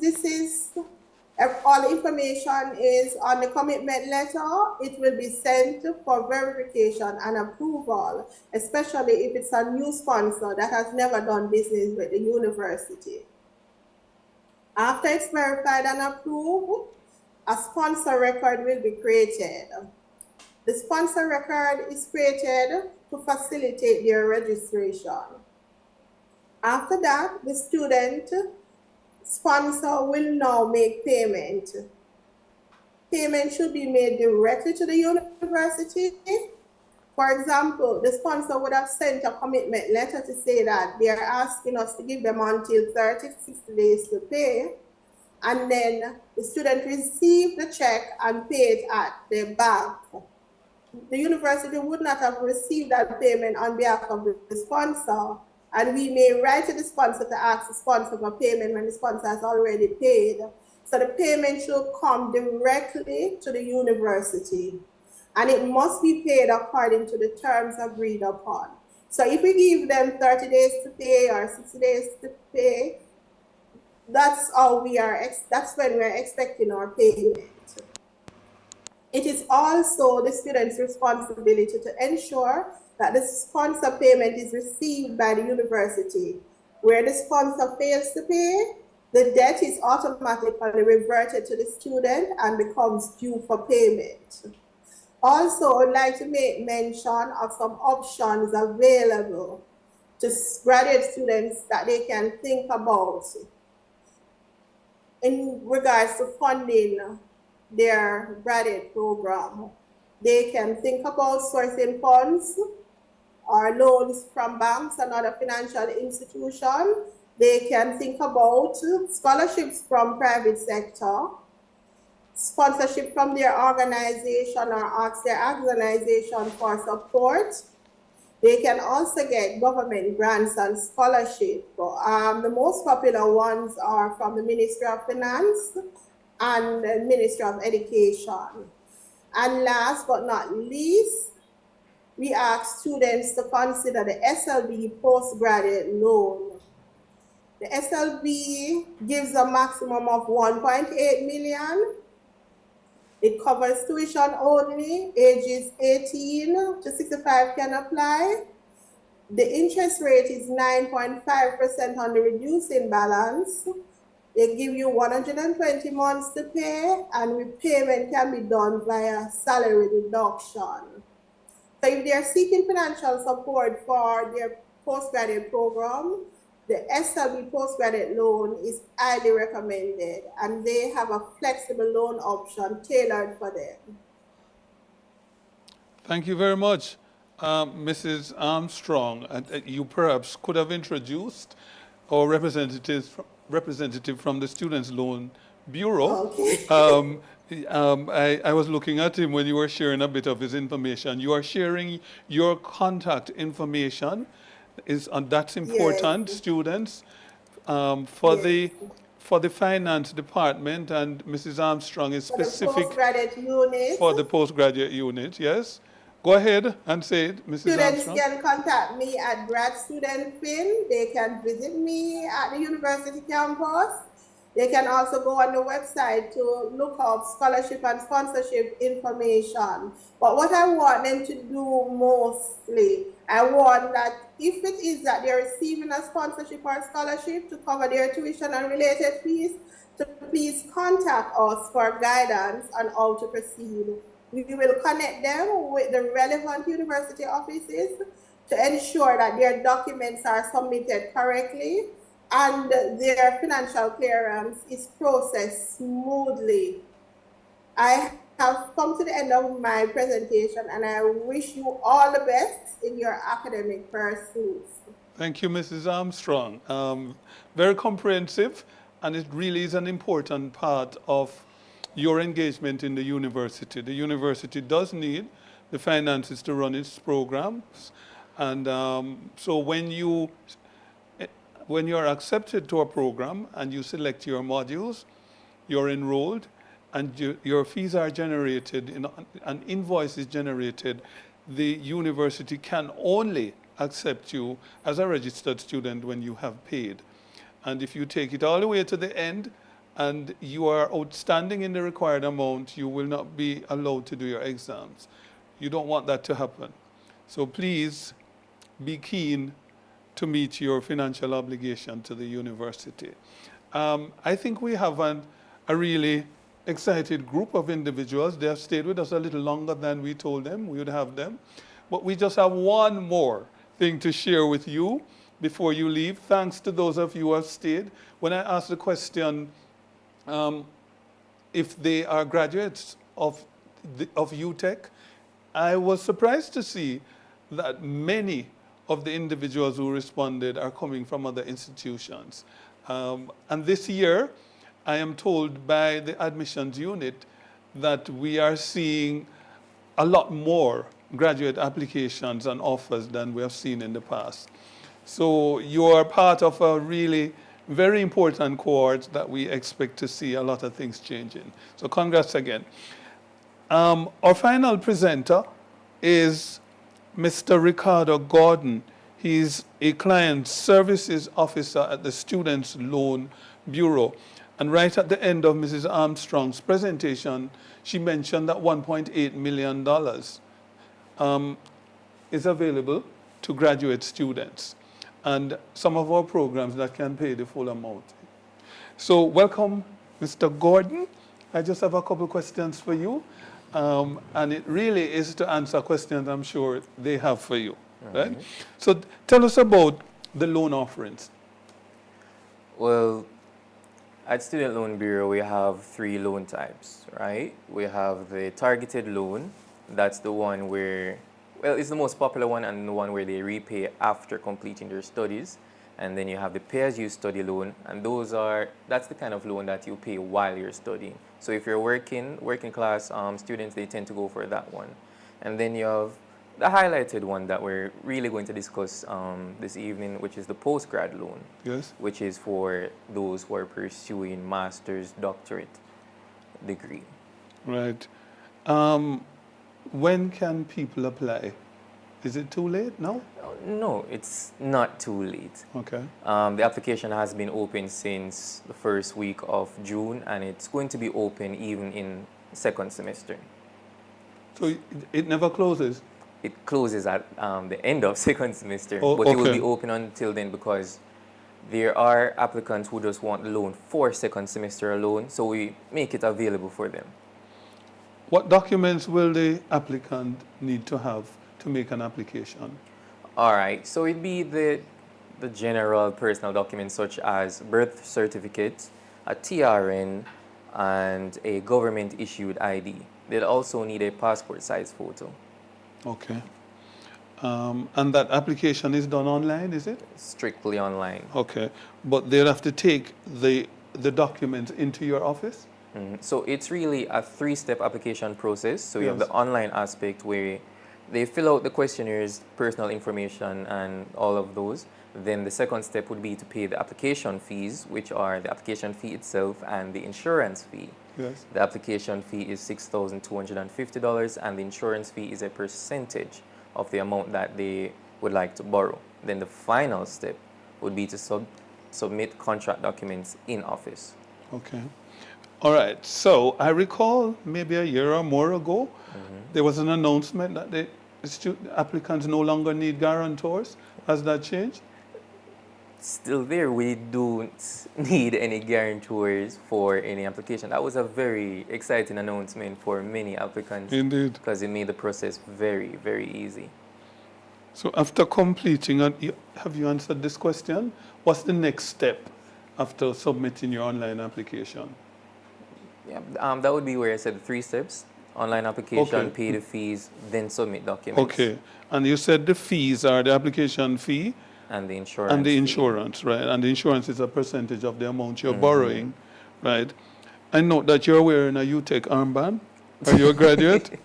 all information is on the commitment letter, it will be sent for verification and approval, especially if it's a new sponsor that has never done business with the university. After it's verified and approved, a sponsor record will be created. The sponsor record is created to facilitate their registration. After that, the student sponsor will now make payment. Payment should be made directly to the university. For example, the sponsor would have sent a commitment letter to say that they are asking us to give them until 30 to 60 days to pay. And then the student receives the check and pay it at the bank. The university would not have received that payment on behalf of the sponsor, and we may write to the sponsor to ask the sponsor for payment when the sponsor has already paid. So the payment should come directly to the university, and it must be paid according to the terms agreed upon. So if we give them 30 days to pay or 60 days to pay, that's when we're expecting our payment. It is also the student's responsibility to ensure that the sponsor payment is received by the university. Where the sponsor fails to pay, the debt is automatically reverted to the student and becomes due for payment. Also, I would like to make mention of some options available to graduate students that they can think about in regards to funding their graduate program. They can think about sourcing funds or loans from banks and other financial institutions. They can think about scholarships from private sector, sponsorship from their organization or ask their organization for support. They can also get government grants and scholarships. The most popular ones are from the Ministry of Finance and the Ministry of Education. And last but not least, we ask students to consider the SLB postgraduate loan. The SLB gives a maximum of 1.8 million. It covers tuition only. Ages 18 to 65 can apply. The interest rate is 9.5% on the reducing balance. They give you 120 months to pay, and repayment can be done via salary deduction. So if they are seeking financial support for their postgraduate program, the SLB postgraduate loan is highly recommended, and they have a flexible loan option tailored for them. Thank you very much, Mrs. Armstrong. And you perhaps could have introduced our representative from the Students' Loan Bureau. Okay. I was looking at him when you were sharing a bit of his information. You are sharing your contact information. That's important, Yes. students, for Yes. the finance department, and Mrs. Armstrong is For the specific postgraduate unit, for the postgraduate unit. Yes, go ahead and say it, Mrs. students Armstrong. can contact me at Grad Student Fin. They can visit me at the university campus. They can also go on the website to look up scholarship and sponsorship information. But what I want them to do mostly, I want that if it is that they're receiving a sponsorship or scholarship to cover their tuition and related fees, to please contact us for guidance on how to proceed. We will connect them with the relevant university offices to ensure that their documents are submitted correctly and their financial clearance is processed smoothly. I have come to the end of my presentation, and I wish you all the best in your academic pursuits. Thank you, Mrs. Armstrong. Very comprehensive, and it really is an important part of your engagement in the university. The university does need the finances to run its programs, and so when you're accepted to a program and you select your modules, you're enrolled, and your fees are generated, an invoice is generated, the university can only accept you as a registered student when you have paid. And if you take it all the way to the end and you are outstanding in the required amount, you will not be allowed to do your exams. You don't want that to happen. So please be keen to meet your financial obligation to the university. I think we have a really excited group of individuals. They have stayed with us a little longer than we told them we would have them. But we just have one more thing to share with you before you leave. Thanks to those of you who have stayed. When I asked the question if they are graduates of UTech, I was surprised to see that many of the individuals who responded are coming from other institutions. And this year, I am told by the admissions unit that we are seeing a lot more graduate applications and offers than we have seen in the past. So you are part of a really very important cohort that we expect to see a lot of things changing. So congrats again. Our final presenter is Mr. Ricardo Gordon. He's a client services officer at the Students' Loan Bureau. And right at the end of Mrs. Armstrong's presentation, she mentioned that $1.8 million is available to graduate students and some of our programs that can pay the full amount. So welcome, Mr. Gordon. I just have a couple questions for you. And it really is to answer questions I'm sure they have for you. Right? So tell us about the loan offerings. Well, at Student Loan Bureau, we have 3 loan types, right? We have the targeted loan. That's the one where, well, it's the most popular one and the one where they repay after completing their studies. And then you have the pay-as-you-study loan, and that's the kind of loan that you pay while you're studying. So if you're working class students, they tend to go for that one. And then you have the highlighted one that we're really going to discuss this evening, which is the post-grad loan. Yes. Which is for those who are pursuing master's, doctorate degree. Right. When can people apply? Is it too late now? No, it's not too late. Okay. The application has been open since the first week of June, and it's going to be open even in second semester. So it never closes? It closes at the end of second semester, Oh, but it will okay. be open until then because there are applicants who just want the loan for second semester alone, so we make it available for them. What documents will the applicant need to have to make an application? All right, so it'd be the general personal documents such as birth certificate, a TRN, and a government-issued ID. They'll also need a passport-size photo. Okay. And that application is done online, is it? Strictly online. Okay. But they'll have to take the documents into your office? So it's really a 3-step application process. So you have Yes. the online aspect where they fill out the questionnaires, personal information, and all of those. Then the second step would be to pay the application fees, which are the application fee itself and the insurance fee. Yes. The application fee is $6,250, and the insurance fee is a percentage of the amount that they would like to borrow. Then the final step would be to submit contract documents in office. Okay. All right. So I recall maybe a year or more ago, there was an announcement that the applicants no longer need guarantors. Has that changed? Still there, we don't need any guarantors for any application. That was a very exciting announcement for many applicants. Indeed. Because it made the process very, very easy. So after completing, have you answered this question? What's the next step after submitting your online application? Yeah, that would be where I said the 3 steps. Online application, Okay. pay the fees, then submit documents. Okay. And you said the fees are the application fee And the insurance. and the fee. insurance, right? And the insurance is a percentage of the amount you're borrowing, right? I note that you're wearing a UTech armband. Are you a graduate?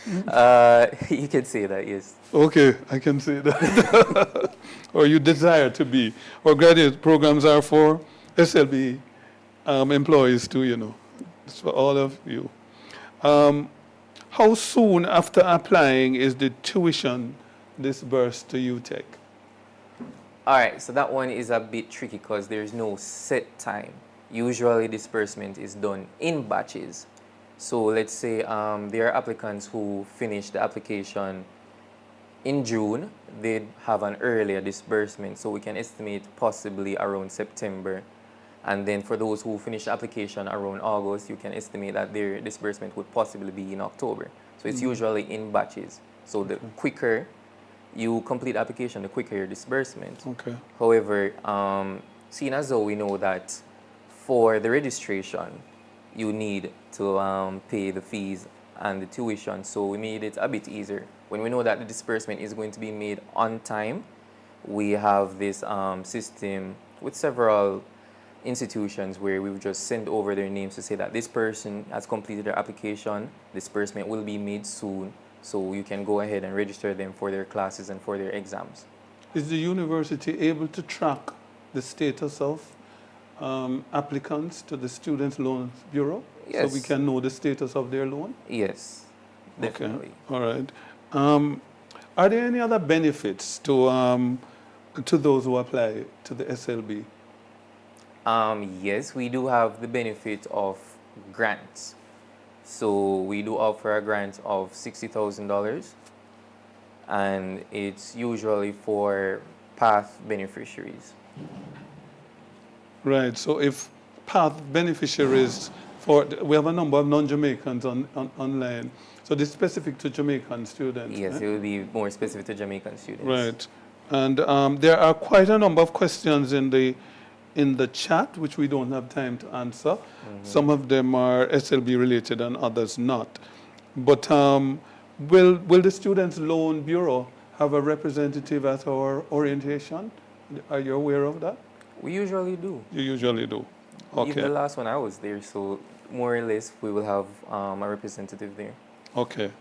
You can say that, yes. Okay, I can say that. Or you desire to be. Or graduate programs are for SLB employees too, you know. It's for all of you. How soon after applying is the tuition disbursed to UTech? All right, so that one is a bit tricky because there's no set time. Usually disbursement is done in batches. So let's say there are applicants who finish the application in June, they'd have an earlier disbursement. So we can estimate possibly around September. And then for those who finish the application around August, you can estimate that their disbursement would possibly be in October. So it's usually in batches. So the quicker you complete the application, the quicker your disbursement. Okay. However, seeing as though we know that for the registration, you need to pay the fees and the tuition, so we made it a bit easier. When we know that the disbursement is going to be made on time, we have this system with several institutions where we would just send over their names to say that this person has completed their application, disbursement will be made soon, so you can go ahead and register them for their classes and for their exams. Is the university able to track the status of applicants to the Student Loan Bureau? Yes. So we can know the status of their loan? Yes, definitely. Okay. All right. Are there any other benefits to those who apply to the SLB? Yes, we do have the benefit of grants. So we do offer a grant of $60,000, and it's usually for PATH beneficiaries. Right. So if path beneficiaries we have a number of non-Jamaicans online. So this is specific to Jamaican students. Yes, right? it will be more specific to Jamaican students. Right. And there are quite a number of questions in the chat which we don't have time to answer. Some of them are SLB related and others not. But will the Students' Loan Bureau have a representative at our orientation? Are you aware of that? We usually do. You usually do. Okay. Even the last one I was there, so more or less we will have a representative there. Okay.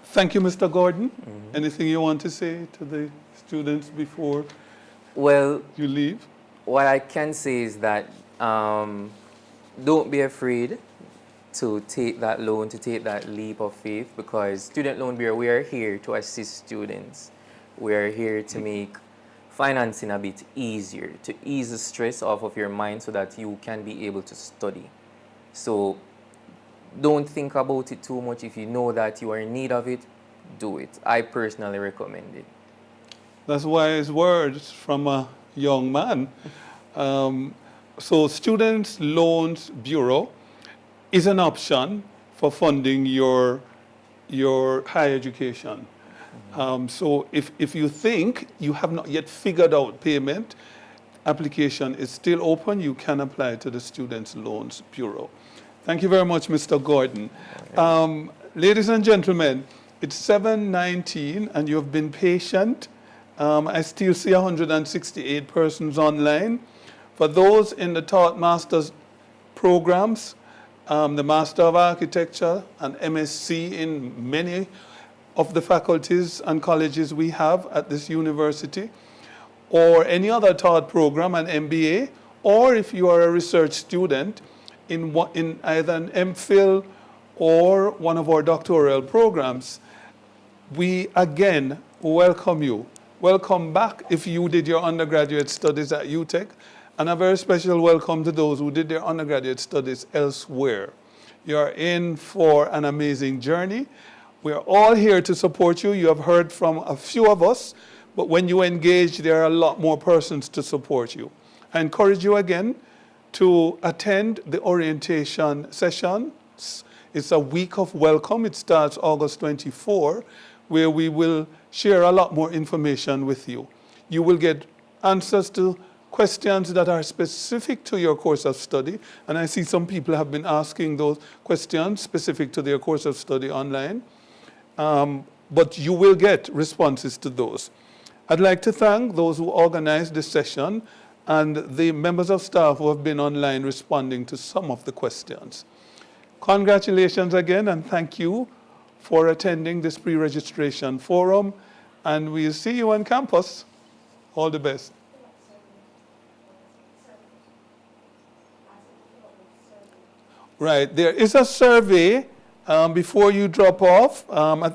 Thank you, Mr. Gordon. Anything you want to say to the students before Well, you leave? what I can say is that don't be afraid to take that loan, to take that leap of faith, because Student Loan Bureau, we are here to assist students. We are here to make financing a bit easier, to ease the stress off of your mind so that you can be able to study. So don't think about it too much. If you know that you are in need of it, do it. I personally recommend it. That's wise words from a young man. So Students' Loans Bureau is an option for funding your higher education. So if you think you have not yet figured out payment, application is still open. You can apply to the Students' Loans Bureau. Thank you very much, Mr. Gordon. Ladies and gentlemen, it's 7:19 and you have been patient. I still see 168 persons online. For those in the Taught Masters programs, the Master of Architecture and MSc in many of the faculties and colleges we have at this university, or any other taught program, an MBA, or if you are a research student in either an MPhil or one of our doctoral programs, we again welcome you. Welcome back if you did your undergraduate studies at UTech, and a very special welcome to those who did their undergraduate studies elsewhere. You're in for an amazing journey. We're all here to support you. You have heard from a few of us, but when you engage, there are a lot more persons to support you. I encourage you again to attend the orientation sessions. It's a week of welcome. It starts August 24, where we will share a lot more information with you. You will get answers to questions that are specific to your course of study, and I see some people have been asking those questions specific to their course of study online, but you will get responses to those. I'd like to thank those who organized this session and the members of staff who have been online responding to some of the questions. Congratulations again, and thank you for attending this pre-registration forum, and we'll see you on campus. All the best. Right, there is a survey before you drop off.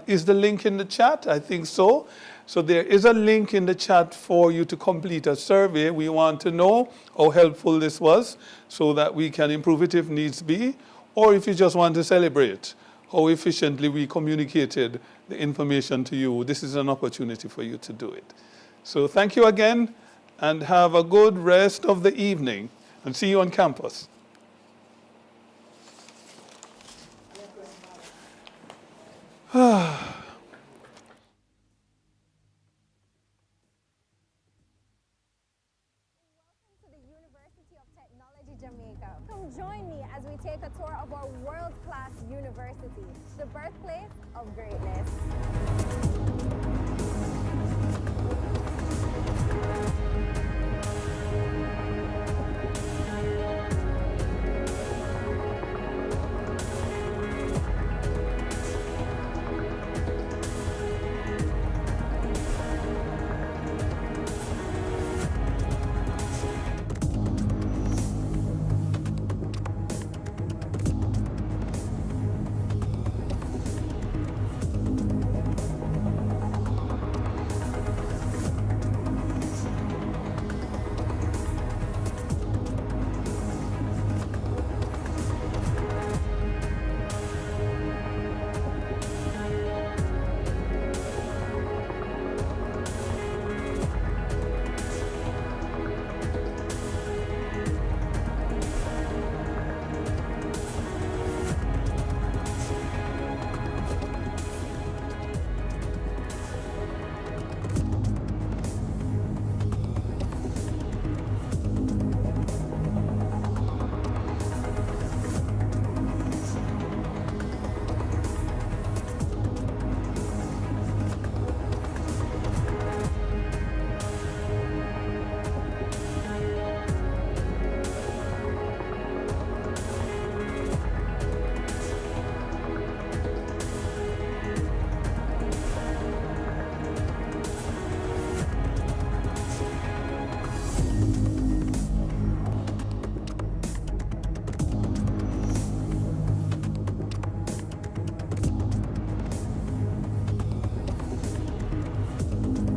Is the link in the chat? I think so. So there is a link in the chat for you to complete a survey. We want to know how helpful this was so that we can improve it if needs be, or if you just want to celebrate how efficiently we communicated the information to you. This is an opportunity for you to do it. So thank you again, and have a good rest of the evening, and see you on campus. Jamaica. Come join me as we take a tour of our world-class university, the birthplace of greatness.